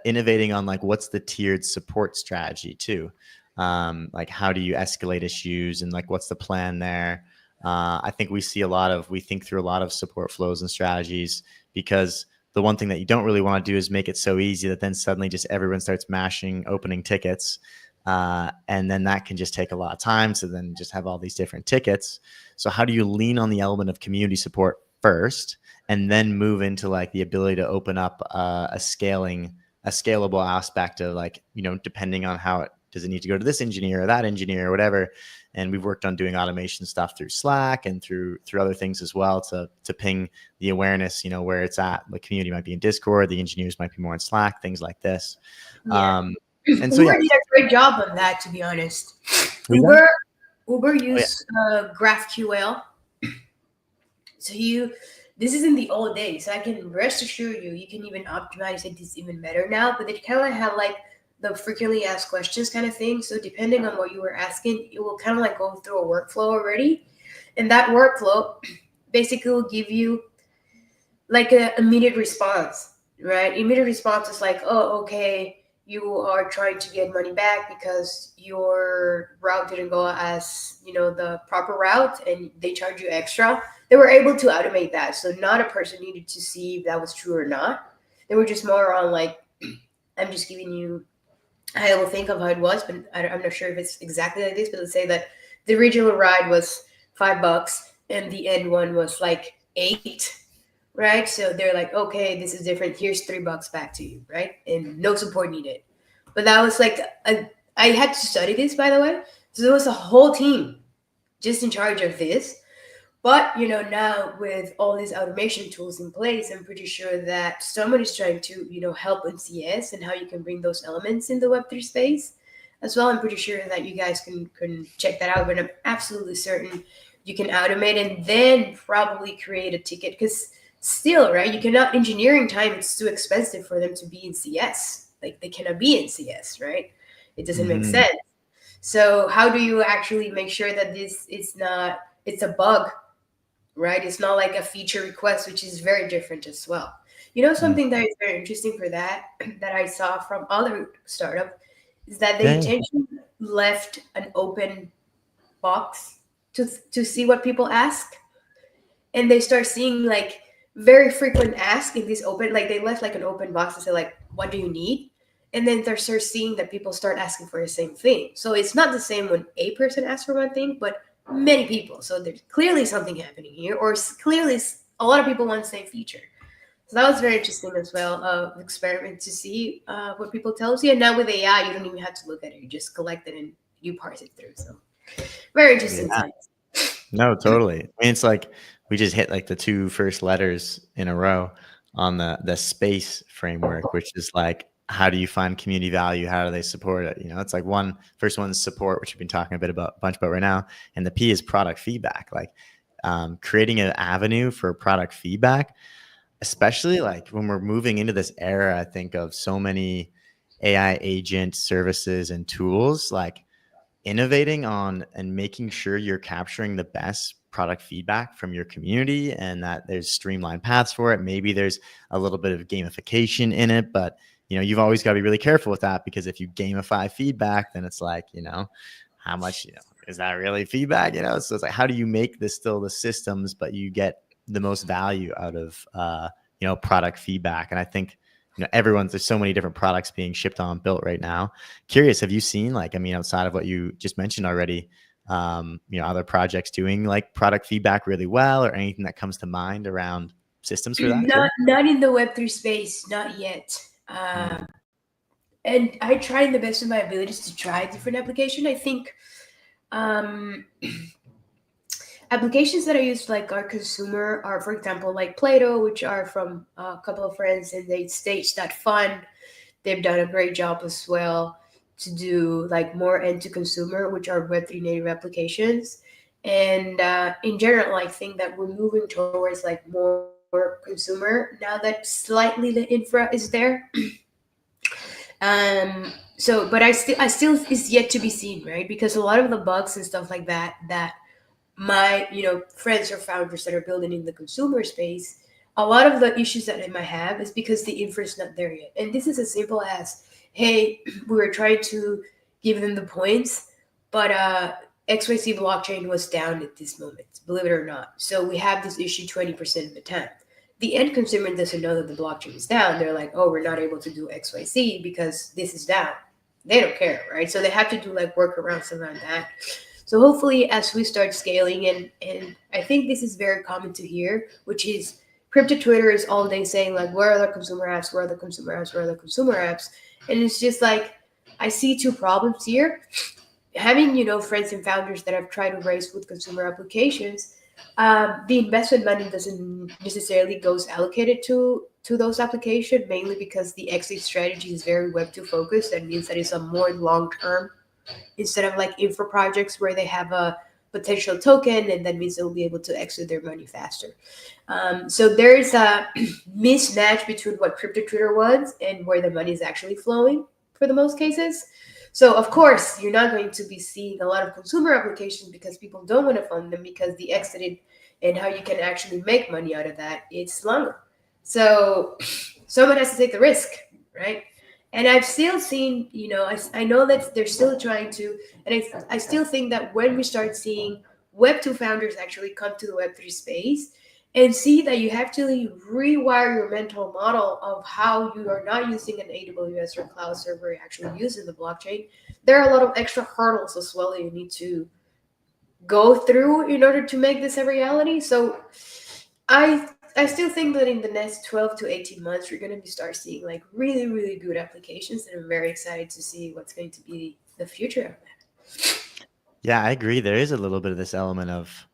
innovating on like what's the tiered support strategy too. Like how do you escalate issues and like what's the plan there? I think we think through a lot of support flows and strategies, because the one thing that you don't really want to do is make it so easy that then suddenly just everyone starts mashing opening tickets. And then that can just take a lot of time. So then just have all these different tickets. So how do you lean on the element of community support first, and then move into like the ability to open up a scalable aspect of like, depending on how does it need to go to this engineer or that engineer or whatever. And we've worked on doing automation stuff through Slack and through other things as well to ping the awareness, where it's at. The community might be in Discord, the engineers might be more in Slack, things like this. Yeah. And so, yeah. Uber did a great job on that, to be honest. Who's that? Uber Oh, yeah. used GraphQL. So this is in the old days. So I can rest assure you, you can even optimize it. It's even better now. But they kind of have like the frequently asked questions kind of thing. So depending on what you were asking, it will kind of like go through a workflow already, and that workflow basically will give you like an immediate response, right? Immediate response is like, oh, okay, you are trying to get money back because your route didn't go as the proper route, and they charge you extra. They were able to automate that, so not a person needed to see if that was true or not. They were just more on like, I'm just giving you, I will think of how it was, but I'm not sure if it's exactly like this. But let's say that the original ride was $5 and the end one was like 8, right? So they're like, okay, this is different. Here's $3 back to you, right? And no support needed. But that was like, I had to study this, by the way. So there was a whole team just in charge of this. But now with all these automation tools in place, I'm pretty sure that someone is trying to help in CS and how you can bring those elements in the Web3 space as well. I'm pretty sure that you guys can check that out, but I'm absolutely certain you can automate and then probably create a ticket, because still, right, you cannot, engineering time, it's too expensive for them to be in CS. Like they cannot be in CS, right? It doesn't make Mhm. sense. So how do you actually make sure that this is not, it's a bug, right? It's not like a feature request, which is very different as well. Mm. Something that is very interesting for that that I saw from other startup is that they Yeah, yeah. intentionally left an open box to see what people ask, and they start seeing like very frequent ask in this open, like they left like an open box and say like, what do you need? And then they start seeing that people start asking for the same thing. So it's not the same when a person asks for one thing, but many people. So there's clearly something happening here, or clearly a lot of people want the same feature. So that was very interesting as well, experiment to see what people tell you. And now with AI, you don't even have to look at it; you just collect it and you parse it through. So very interesting Yeah. times. No, totally. I mean, it's like we just hit like the two first letters in a row on the space framework, which is like, how do you find community value? How do they support it? It's like first one is support, which we've been talking a bunch about right now, and the P is product feedback. Like creating an avenue for product feedback, especially like when we're moving into this era, I think, of so many AI agent services and tools, like innovating on and making sure you're capturing the best product feedback from your community, and that there's streamlined paths for it. Maybe there's a little bit of gamification in it, but you've always got to be really careful with that, because if you gamify feedback, then it's like, how much, is that really feedback? So it's like, how do you make this still the systems, but you get the most value out of, product feedback? And I think there's so many different products being shipped on and built right now. Curious, have you seen, like, I mean, outside of what you just mentioned already, other projects doing like product feedback really well, or anything that comes to mind around systems for that too? Not in the Web3 space, not yet. Mm. And I try the best of my abilities to try different application. I think um, applications that I use like our consumer are, for example, like Play-Doh, which are from a couple of friends, and they stage.fun. They've done a great job as well to do like more end to consumer, which are Web3 native applications. And in general, I think that we're moving towards like more consumer now that slightly the infra is there. But I still is yet to be seen, right? Because a lot of the bugs and stuff like that my friends or founders that are building in the consumer space, a lot of the issues that they might have is because the infra is not there yet. And this is as simple as, hey, we were trying to give them the points, but XYZ blockchain was down at this moment, believe it or not. So we have this issue 20% of the time. The end consumer doesn't know that the blockchain is down. They're like, oh, we're not able to do XYZ because this is down. They don't care, right? So they have to do like workarounds around that. So hopefully, as we start scaling, and I think this is very common to hear, which is crypto Twitter is all day saying like, where are the consumer apps? Where are the consumer apps? Where are the consumer apps? And it's just like, I see two problems here. Having friends and founders that have tried to raise with consumer applications, the investment money doesn't necessarily goes allocated to those applications, mainly because the exit strategy is very Web2 focused. That means that it's a more long term instead of like infra projects where they have a potential token, and that means they'll be able to exit their money faster. So there is a mismatch between what crypto Twitter wants and where the money is actually flowing for the most cases. So of course, you're not going to be seeing a lot of consumer applications because people don't want to fund them, because the exit and how you can actually make money out of that, it's longer. So someone has to take the risk, right? And I've still seen, I know that they're still trying to, and I still think that when we start seeing Web2 founders actually come to the Web3 space and see that you have to rewire your mental model of how you are not using an AWS or cloud server, you're actually using the blockchain, there are a lot of extra hurdles as well that you need to go through in order to make this a reality. So I still think that in the next 12 to 18 months, you're going to start seeing like really, really good applications. And I'm very excited to see what's going to be the future of that. Yeah, I agree. There is a little bit of this element of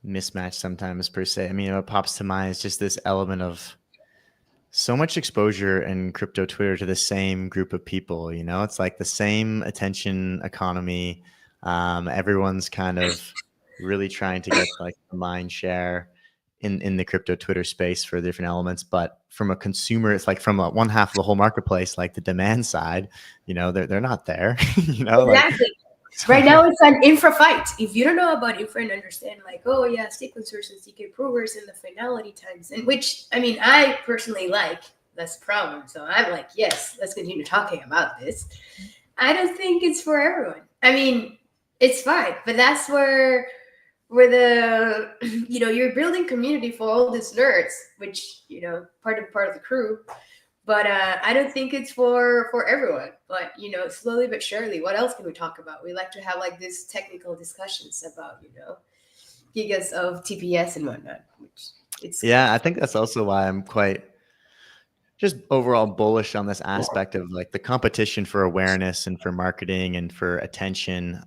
mismatch sometimes, per se. I mean, what pops to mind is just this element of so much exposure in crypto Twitter to the same group of people. It's like the same attention economy. Everyone's kind of really trying to get like the mind share in the crypto Twitter space for different elements. But from a consumer, it's like from one half of the whole marketplace, like the demand side, they're not there. Like, Exactly. Right now, it's an infra fight. If you don't know about infra and understand, like, oh yeah, sequencers and CK provers and the finality times, and which I mean, I personally like. That's the problem. So I'm like, yes, let's continue talking about this. I don't think it's for everyone. I mean, it's fine, but that's where the you're building community for all these nerds, which part of the crew. But I don't think it's for everyone. But slowly but surely, what else can we talk about? We like to have like these technical discussions about gigas of TPS and whatnot. Which yeah, I think that's also why I'm quite just overall bullish on this aspect of like the competition for awareness and for marketing and for attention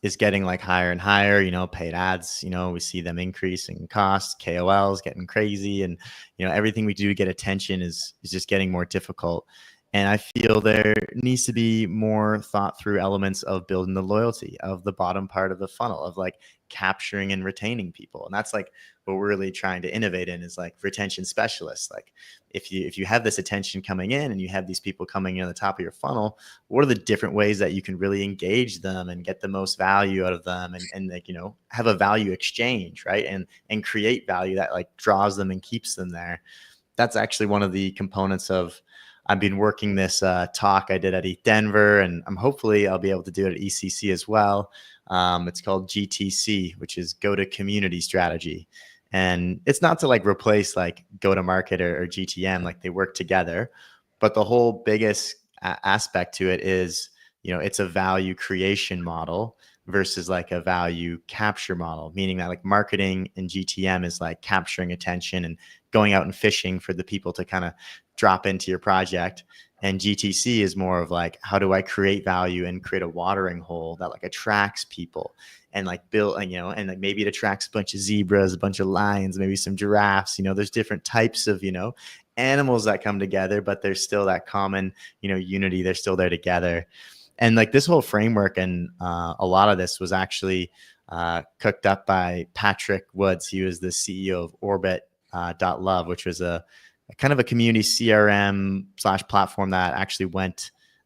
is getting like higher and higher. Paid ads, we see them increase in cost, KOLs getting crazy, and everything we do to get attention is just getting more difficult. And I feel there needs to be more thought through elements of building the loyalty of the bottom part of the funnel, of like capturing and retaining people. And that's like what we're really trying to innovate in, is like retention specialists. Like if you have this attention coming in and you have these people coming in at the top of your funnel, what are the different ways that you can really engage them and get the most value out of them, and like, have a value exchange, right? And create value that like draws them and keeps them there. That's actually one of the components of, I've been working this talk I did at Denver, and hopefully I'll be able to do it at ECC as well. It's called GTC, which is Go to Community Strategy. And it's not to like replace like go to market or GTM, like they work together. But the whole biggest aspect to it is, it's a value creation model versus like a value capture model, meaning that like marketing and GTM is like capturing attention and going out and fishing for the people to kind of drop into your project. And GTC is more of like, how do I create value and create a watering hole that like attracts people and like build, and like maybe it attracts a bunch of zebras, a bunch of lions, maybe some giraffes. There's different types of, animals that come together, but there's still that common, unity. They're still there together. And like this whole framework and a lot of this was actually cooked up by Patrick Woods. He was the CEO of Orbit.love, which was a kind of a community CRM / platform that actually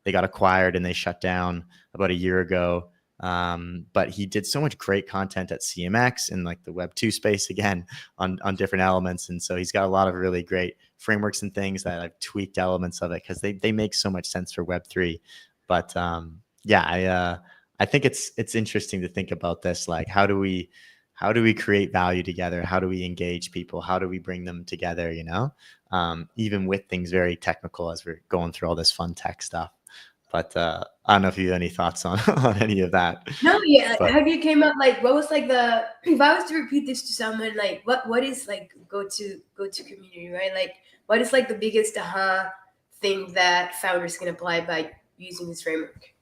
they got acquired and they shut down about a year ago. But he did so much great content at CMX and like the Web 2 space again on different elements. And so he's got a lot of really great frameworks and things that I've tweaked elements of it because they make so much sense for Web 3. But I think it's interesting to think about this. Like, how do we create value together? How do we engage people? How do we bring them together? Even with things very technical as we're going through all this fun tech stuff. But I don't know if you have any thoughts on any of that. No, yeah. But have you came up like what was like if I was to repeat this to someone, like what is like go to community, right? Like what is like the biggest thing that founders can apply by using this framework?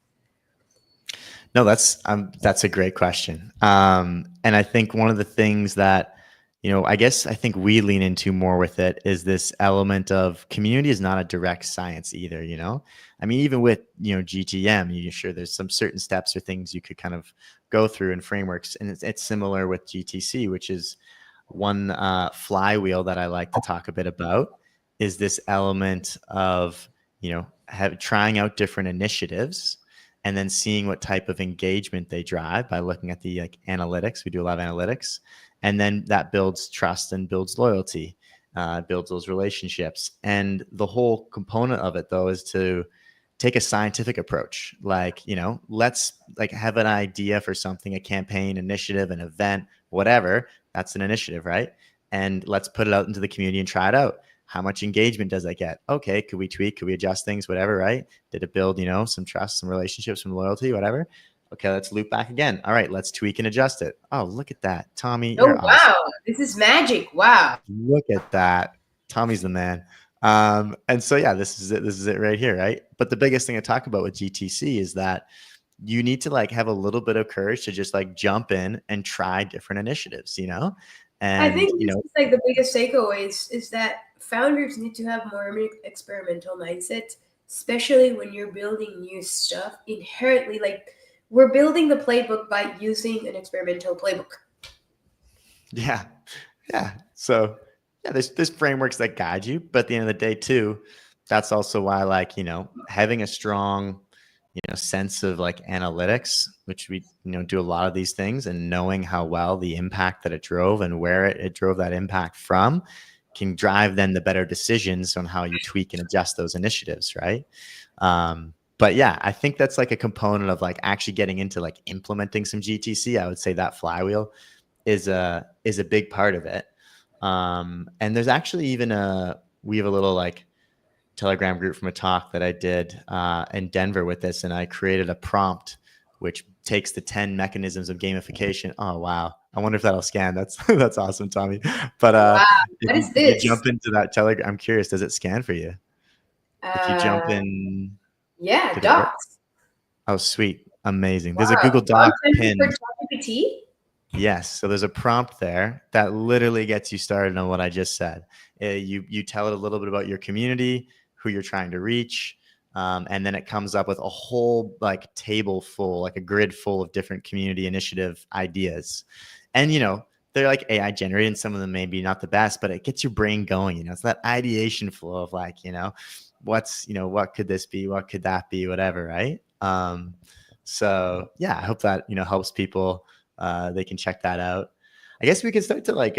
No, that's a great question. And I think one of the things that, I think we lean into more with it is this element of community is not a direct science either, I mean, even with, GTM, sure there's some certain steps or things you could kind of go through in frameworks. And it's similar with GTC, which is one flywheel that I like to talk a bit about is this element of, trying out different initiatives and then seeing what type of engagement they drive by looking at the like analytics. We do a lot of analytics, and then that builds trust and builds loyalty, builds those relationships. And the whole component of it though is to take a scientific approach. Like, let's like have an idea for something, a campaign, initiative, an event, whatever. That's an initiative, right? And let's put it out into the community and try it out. How much engagement does that get? Okay, could we tweak? Could we adjust things? Whatever, right? Did it build, some trust, some relationships, some loyalty, whatever? Okay, let's loop back again. All right, let's tweak and adjust it. Oh, look at that. Tommy, you're awesome. Wow, this is magic. Wow. Look at that. Tommy's the man. And so, yeah, this is it. This is it right here, right? But the biggest thing I talk about with GTC is that you need to like have a little bit of courage to just like jump in and try different initiatives, And I think this is like the biggest takeaways is that founders need to have more experimental mindset, especially when you're building new stuff. Inherently, like we're building the playbook by using an experimental playbook. Yeah. So yeah, there's frameworks that guide you, but at the end of the day too, that's also why like, having a strong, sense of like analytics, which we, do a lot of these things, and knowing how well the impact that it drove and where it drove that impact from can drive then the better decisions on how you tweak and adjust those initiatives. Right. But yeah, I think that's like a component of like actually getting into like implementing some GTC. I would say that flywheel is a big part of it. And there's actually even we have a little like Telegram group from a talk that I did in Denver with this, and I created a prompt which takes the 10 mechanisms of gamification. Oh wow, I wonder if that'll scan. That's awesome, Tommy. But wow. What is this? You jump into that Telegram. I'm curious, does it scan for you? If you jump in, yeah, docs. Oh, sweet, amazing. Wow. There's a Google Doc pin. Yes, so there's a prompt there that literally gets you started on what I just said. You tell it a little bit about your community, who you're trying to reach, and then it comes up with a whole like table full, like a grid full of different community initiative ideas. And they're like AI generated, and some of them may be not the best, but it gets your brain going. It's that ideation flow of like, what could this be? What could that be? Whatever, right? So yeah, I hope that helps people. They can check that out. I guess we can start to like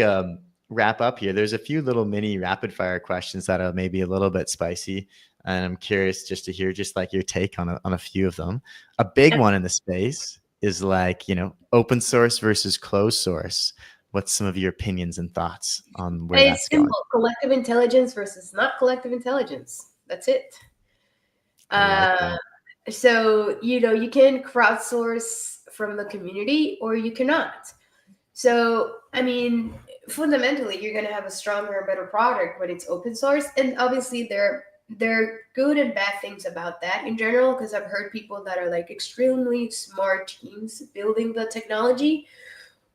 wrap up here. There's a few little mini rapid fire questions that are maybe a little bit spicy, and I'm curious just to hear just like your take on a few of them. A big one in the space is like, open source versus closed source. what's some of your opinions and thoughts on where It's that's going? simple: collective intelligence versus not collective intelligence. That's it. I like Uh, that. so you can crowdsource from the community or you cannot. So I mean, fundamentally, you're gonna have a stronger and better product when it's open source. And obviously, there are good and bad things about that in general. Because I've heard people that are like extremely smart teams building the technology,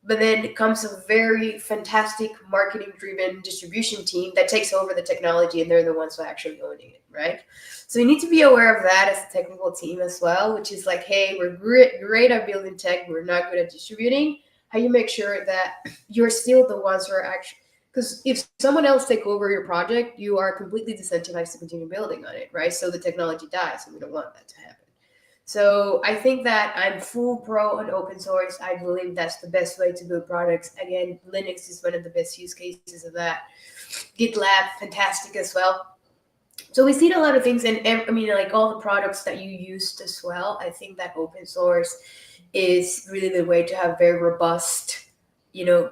but then it comes a very fantastic marketing driven distribution team that takes over the technology and they're the ones who are actually owning it, right? So you need to be aware of that as a technical team as well, which is like, hey, we're great at building tech, we're not good at distributing. How you make sure that you're still the ones who are actually, because if someone else take over your project, you are completely disincentivized to continue building on it, right? So the technology dies, and we don't want that to happen. So I think that I'm full pro on open source. I believe that's the best way to build products. Again, Linux is one of the best use cases of that. GitLab, fantastic as well. So we see a lot of things, and I mean, like all the products that you used as well. I think that open source is really the way to have very robust,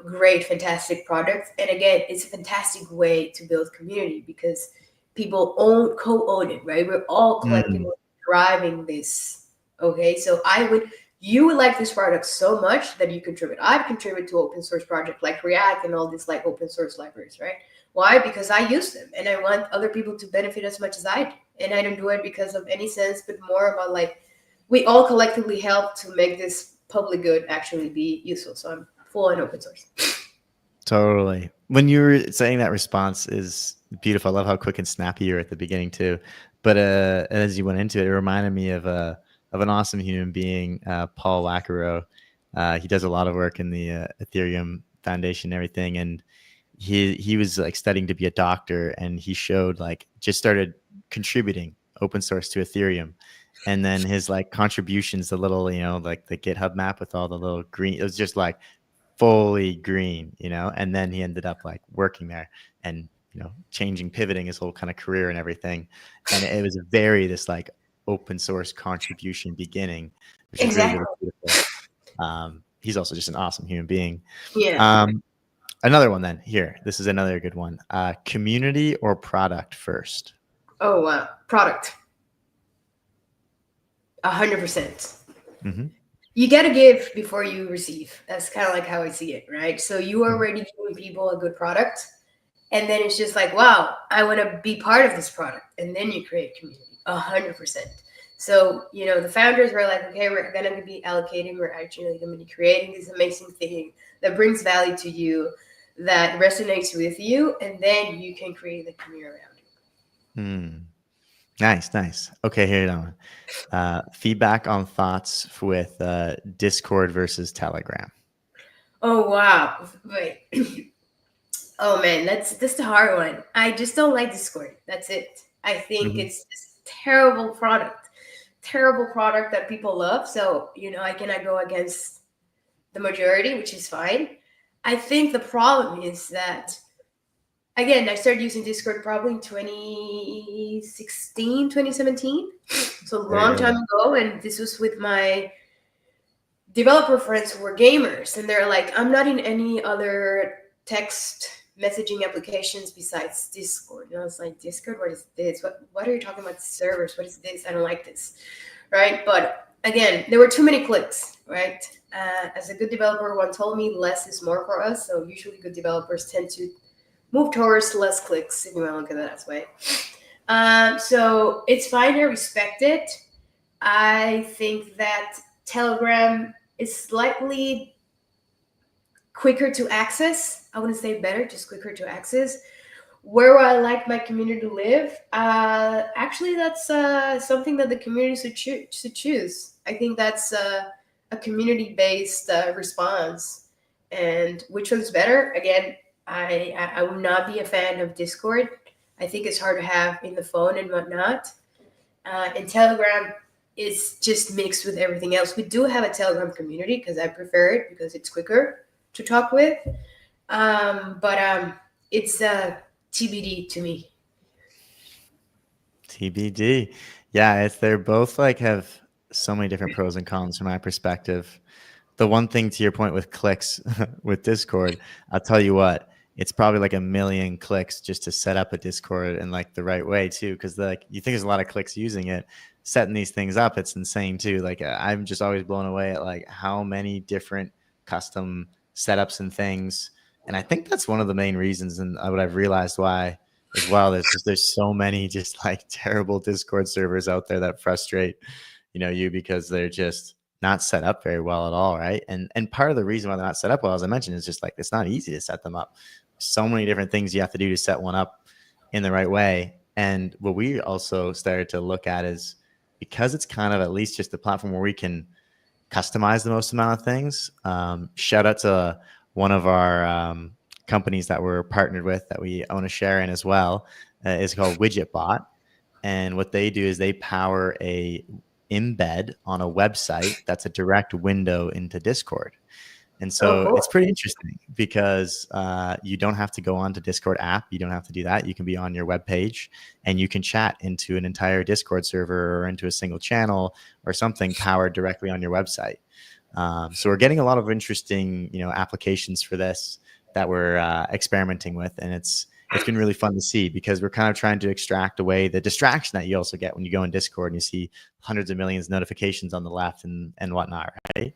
great, fantastic products. And again, it's a fantastic way to build community because people co-own it, right? We're all Mm, collectively driving this. Okay, so you would like this product so much that you contribute. I've contributed to open source projects like React and all these like open source libraries, right? Why? Because I use them and I want other people to benefit as much as I do. And I don't do it because of any sense, but more about like we all collectively help to make this public good actually be useful. So I'm full on open source. totally. When you were saying that, response is beautiful. I love how quick and snappy you're at the beginning too. But as you went into it, it reminded me of an awesome human being, Paul Lacaro. He does a lot of work in the Ethereum Foundation and everything, and he was like studying to be a doctor, and he showed like just started contributing open source to Ethereum. And then his like contributions, the little, like the GitHub map with all the little green, it was just like fully green, and then he ended up like working there and, changing, pivoting his whole kind of career and everything. And it was very this like open source contribution beginning, which is really, Exactly. really beautiful. He's also just an awesome human being. Yeah. Um, Another one then here. This is another good one. Community or product first? Oh wow. Product. 100%. Mm-hmm. You got to give before you receive. That's kind of like how I see it, right? So you are Mm-hmm. already giving people a good product, and then it's just like, wow, I want to be part of this product, and then you create community. 100%. So the founders were like, okay, we're gonna be allocating. We're actually going to be creating this amazing thing that brings value to you, that resonates with you, and then you can create the community around you. Mm. Nice, nice. Okay, here you go. Feedback on thoughts with Discord versus Telegram. Oh wow! Wait. Oh man, that's the hard one. I just don't like Discord. That's it. I think Mm-hmm. it's this terrible product that people love. So I cannot go against the majority, which is fine. I think the problem is that again, I started using Discord probably in 2016, 2017. So a Very long time early. ago, and this was with my developer friends who were gamers, and they're like, I'm not in any other text messaging applications besides Discord. And I was like, Discord, what is this? What are you talking about? Servers? What is this? I don't like this, right? But again, there were too many clicks, right? As a good developer, one told me less is more for us. So usually, good developers tend to move towards less clicks, if you want to look at it that way. So it's fine. I respect it. I think that Telegram is slightly quicker to access. I wouldn't say better, just quicker to access. Where I like my community to live, actually, that's something that the community should choose. I think that's a community-based response. And which one's better? Again, I would not be a fan of Discord. I think it's hard to have in the phone and whatnot. And Telegram is just mixed with everything else. We do have a Telegram community because I prefer it because it's quicker to talk with. But it's TBD to me. TBD. Yeah, they're both like have so many different pros and cons from my perspective. the one thing to your point with clicks with Discord, I'll tell you what, it's probably like a million clicks just to set up a Discord in like the right way too. Cause like you think there's a lot of clicks using it, setting these things up, it's insane too. Like I'm just always blown away at like how many different custom setups and things. And I think that's one of the main reasons, and what I've realized why as well. There's so many just like terrible Discord servers out there that frustrate, you, because they're just not set up very well at all, right? And part of the reason why they're not set up well, as I mentioned, is just like it's not easy to set them up. So many different things you have to do to set one up in the right way. And what we also started to look at is, because it's kind of at least just a platform where we can customize the most amount of things. Shout out to one of our companies that we're partnered with that we own a share in as well. Is called WidgetBot. And what they do is they power a embed on a website that's a direct window into Discord. And so cool. it's pretty interesting because you don't have to go onto Discord app. You don't have to do that. You can be on your web page and you can chat into an entire Discord server or into a single channel or something powered directly on your website. So we're getting a lot of interesting, applications for this that we're experimenting with, and it's been really fun to see, because we're kind of trying to extract away the distraction that you also get when you go in Discord and you see hundreds of millions of notifications on the left and whatnot, right?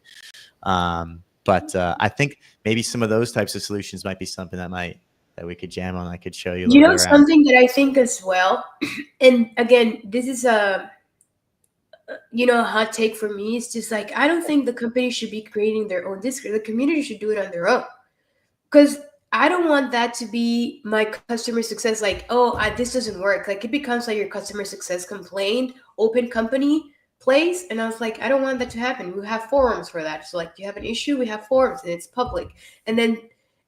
But I think maybe some of those types of solutions might be something that we could jam on. I could show you a little bit around. Something that I think as well, and again, this is a hot take for me. It's just like, I don't think the company should be creating their own Discord. The community should do it on their own, because I don't want that to be my customer success. Like, this doesn't work. Like, it becomes like your customer success complaint, open company place. And I was like, I don't want that to happen. We have forums for that. So like, you have an issue, we have forums and it's public. And then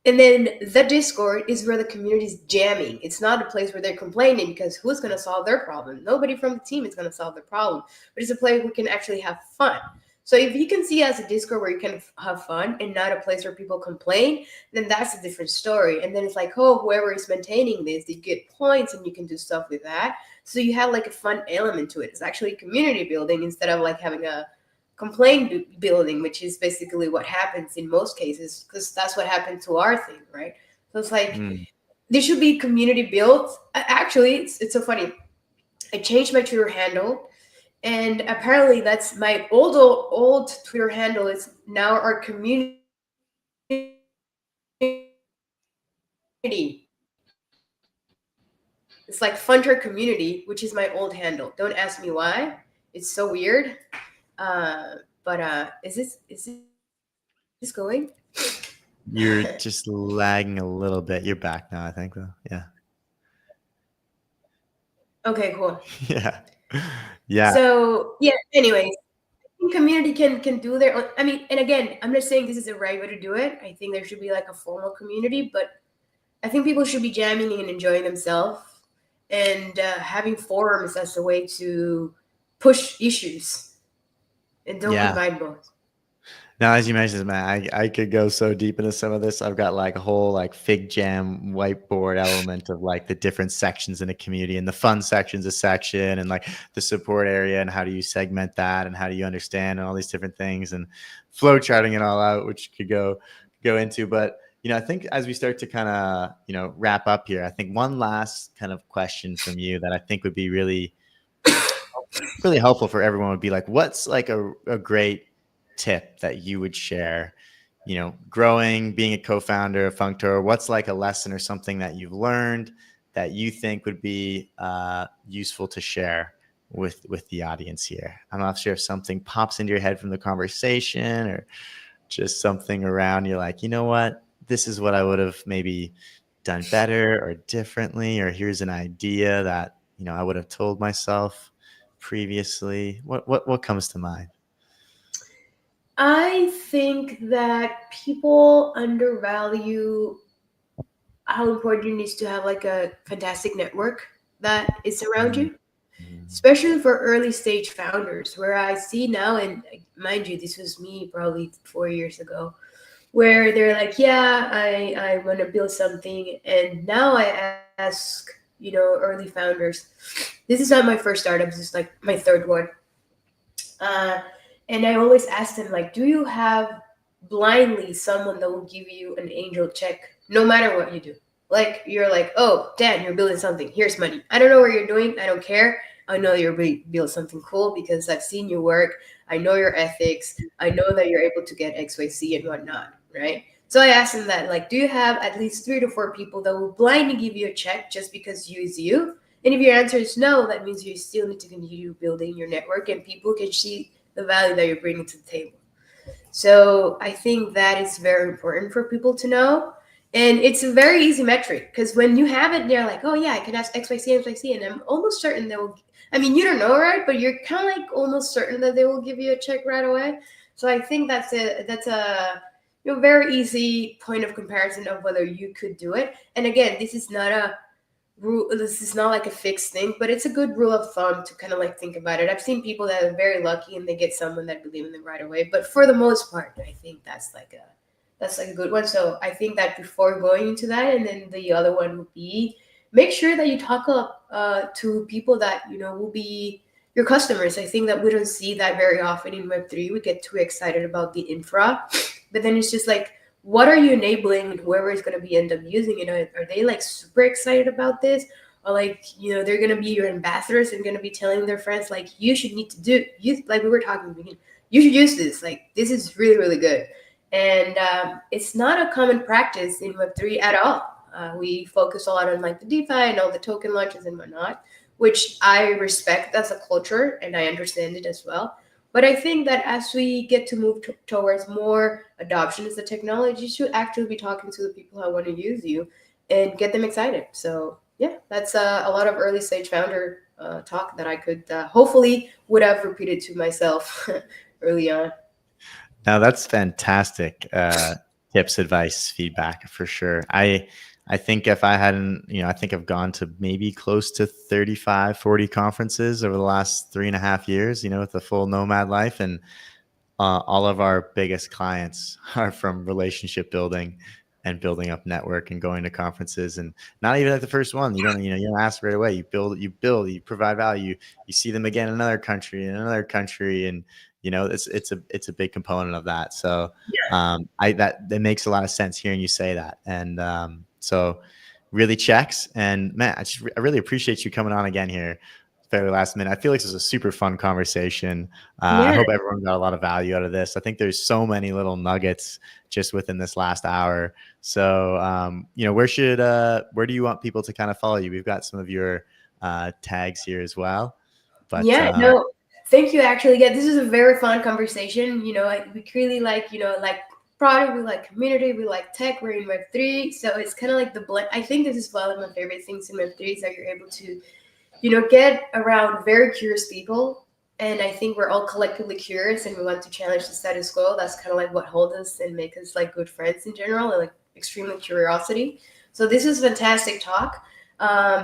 the Discord is where the community is jamming. It's not a place where they're complaining, because who's going to solve their problem? Nobody from the team is going to solve the problem. But it's a place where we can actually have fun. So if you can see as a Discord where you can have fun and not a place where people complain, then that's a different story. And then it's like, whoever is maintaining this, you get points and you can do stuff with that. So you have like a fun element to it. It's actually community building instead of like having a complaint building, which is basically what happens in most cases, because that's what happened to our thing, right? So it's like, there should be community built. Actually, it's so funny. I changed my Twitter handle. And apparently that's my old Twitter handle is now our community. It's like Funter Community, which is my old handle. Don't ask me why. It's so weird. But is this going? You're just lagging a little bit. You're back now, I think, though. Yeah. Okay, cool. Yeah. So anyways, I think community can do their own. I mean, and again, I'm not saying this is the right way to do it. I think there should be like a formal community, but I think people should be jamming and enjoying themselves, and having forums as a way to push issues, and don't divide both. Now, as you mentioned, man, I could go so deep into some of this. I've got like a whole like Fig Jam whiteboard element of like the different sections in a community, and the fun section's a section, and like the support area, and how do you segment that, and how do you understand, and all these different things, and flow charting it all out, which could go into. But I think as we start to kind of wrap up here, I think one last kind of question from you that I think would be really helpful for everyone would be like, what's like a great tip that you would share, growing, being a co-founder of Functor? What's like a lesson or something that you've learned that you think would be useful to share with the audience here? I'm not sure if something pops into your head from the conversation, or just something around you're like, you know what, this is what I would have maybe done better or differently, or here's an idea that I would have told myself previously. What comes to mind? I think that people undervalue how important it is to have like a fantastic network that is around you, especially for early stage founders, where I see now, and mind you, this was me probably 4 years ago, where they're like, I want to build something. And now I ask, early founders, this is not my first startup, this is like my third one. And I always ask them, like, do you have blindly someone that will give you an angel check no matter what you do. Like you're like, oh, Dan, you're building something. Here's money. I don't know what you're doing. I don't care. I know you're build something cool because I've seen your work. I know your ethics. I know that you're able to get X, Y, Z and whatnot, right? So I asked him that, like, do you have at least 3 to 4 people that will blindly give you a check just because you is you? And if your answer is no, that means you still need to continue building your network and people can see the value that you're bringing to the table. So I think that is very important for people to know. And it's a very easy metric because when you have it, they're like, oh, yeah, I can ask XYZ, XYZ. And I'm almost certain they will. I mean, you don't know, right? But you're kind of like almost certain that they will give you a check right away. So I think that's a very easy point of comparison of whether you could do it. And again, this is not a rule, this is not like a fixed thing, but it's a good rule of thumb to kind of like think about it. I've seen people that are very lucky and they get someone that believe in them right away, but for the most part I think that's like a good one. So I think that before going into that, and then the other one would be make sure that you talk up to people that will be your customers. I think that we don't see that very often in Web3. We get too excited about the infra, but then it's just like, what are you enabling whoever is going to be end up using it? Are they like super excited about this? Or like, they're going to be your ambassadors and going to be telling their friends, like, you should need to do, you, like we were talking in the beginning, you should use this. Like, this is really, really good. And it's not a common practice in Web3 at all. We focus a lot on like the DeFi and all the token launches and whatnot, which I respect as a culture and I understand it as well. But I think that as we get to move towards more adoption as a technology, you should actually be talking to the people who want to use you and get them excited. So yeah, that's a lot of early stage founder talk that I could hopefully would have repeated to myself early on. Now that's fantastic tips, advice, feedback for sure. I think if I hadn't, I think I've gone to maybe close to 35, 40 conferences over the last 3.5 years, with the full nomad life. And all of our biggest clients are from relationship building and building up network and going to conferences, and not even at the first one. You don't ask right away. You provide value. You see them again in another country, and it's a big component of that. So that makes a lot of sense hearing you say that. And so really checks. And man, I really appreciate you coming on again here fairly last minute. I feel like this is a super fun conversation. I Yeah. hope everyone got a lot of value out of this. I think there's so many little nuggets just within this last hour. So, where do you want people to kind of follow you? We've got some of your tags here as well, but Yeah, no, thank you. Actually, yeah, this is a very fun conversation. We really like product, we like community, we like tech. We're in Web3, so it's kind of like the blend. I think this is one of my favorite things in Web3 is that you're able to, get around very curious people. And I think we're all collectively curious, and we want to challenge the status quo. That's kind of like what holds us and make us like good friends in general, and like extremely curiosity. So this is fantastic talk.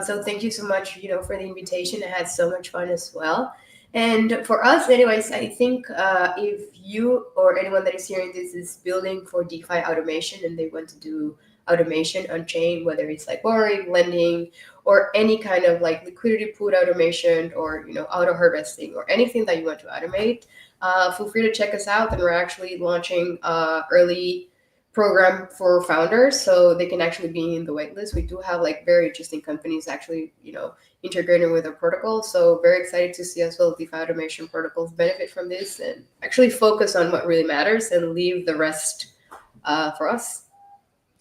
So thank you so much, for the invitation. I had so much fun as well. And for us, anyways, I think if you or anyone that is hearing this is building for DeFi automation and they want to do automation on chain, whether it's like borrowing, lending, or any kind of like liquidity pool automation, or auto harvesting, or anything that you want to automate, feel free to check us out. And we're actually launching early program for founders so they can actually be in the waitlist. We do have like very interesting companies actually, integrating with our protocol. So very excited to see as well DeFi automation protocols benefit from this and actually focus on what really matters and leave the rest for us.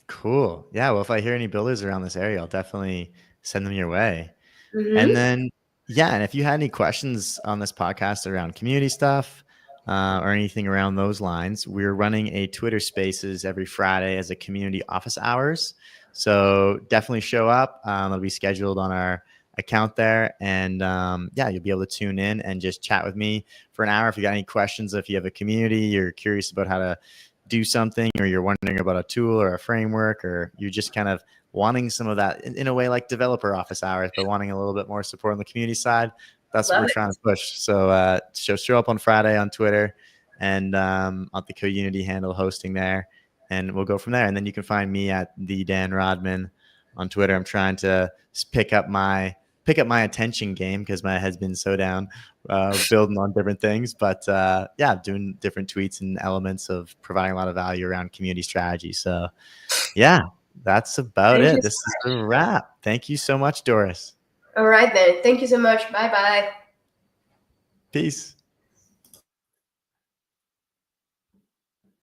cool. Yeah. Well, if I hear any builders around this area, I'll definitely send them your way. And Mm-hmm. then, yeah, and if you had any questions on this podcast around community stuff or anything around those lines, we're running a Twitter Spaces every Friday as a community office hours. So definitely show up. It'll be scheduled on our account there. And yeah, you'll be able to tune in and just chat with me for an hour. If you got any questions, if you have a community, you're curious about how to do something, or you're wondering about a tool or a framework, or you're just kind of wanting some of that in a way like developer office hours, but wanting a little bit more support on the community side. That's what Love we're it. trying to push. So show up on Friday on Twitter and at the CoUnity handle hosting there, and we'll go from there. And then you can find me at the Dan Rodman on Twitter. I'm trying to pick up my pick up my attention game because my head's been so down building on different things. But yeah, doing different tweets and elements of providing a lot of value around community strategy. So yeah, that's about Thank you it. so This is a wrap. Thank you so much, Doris. All right then. Thank you so much. Bye bye. Peace.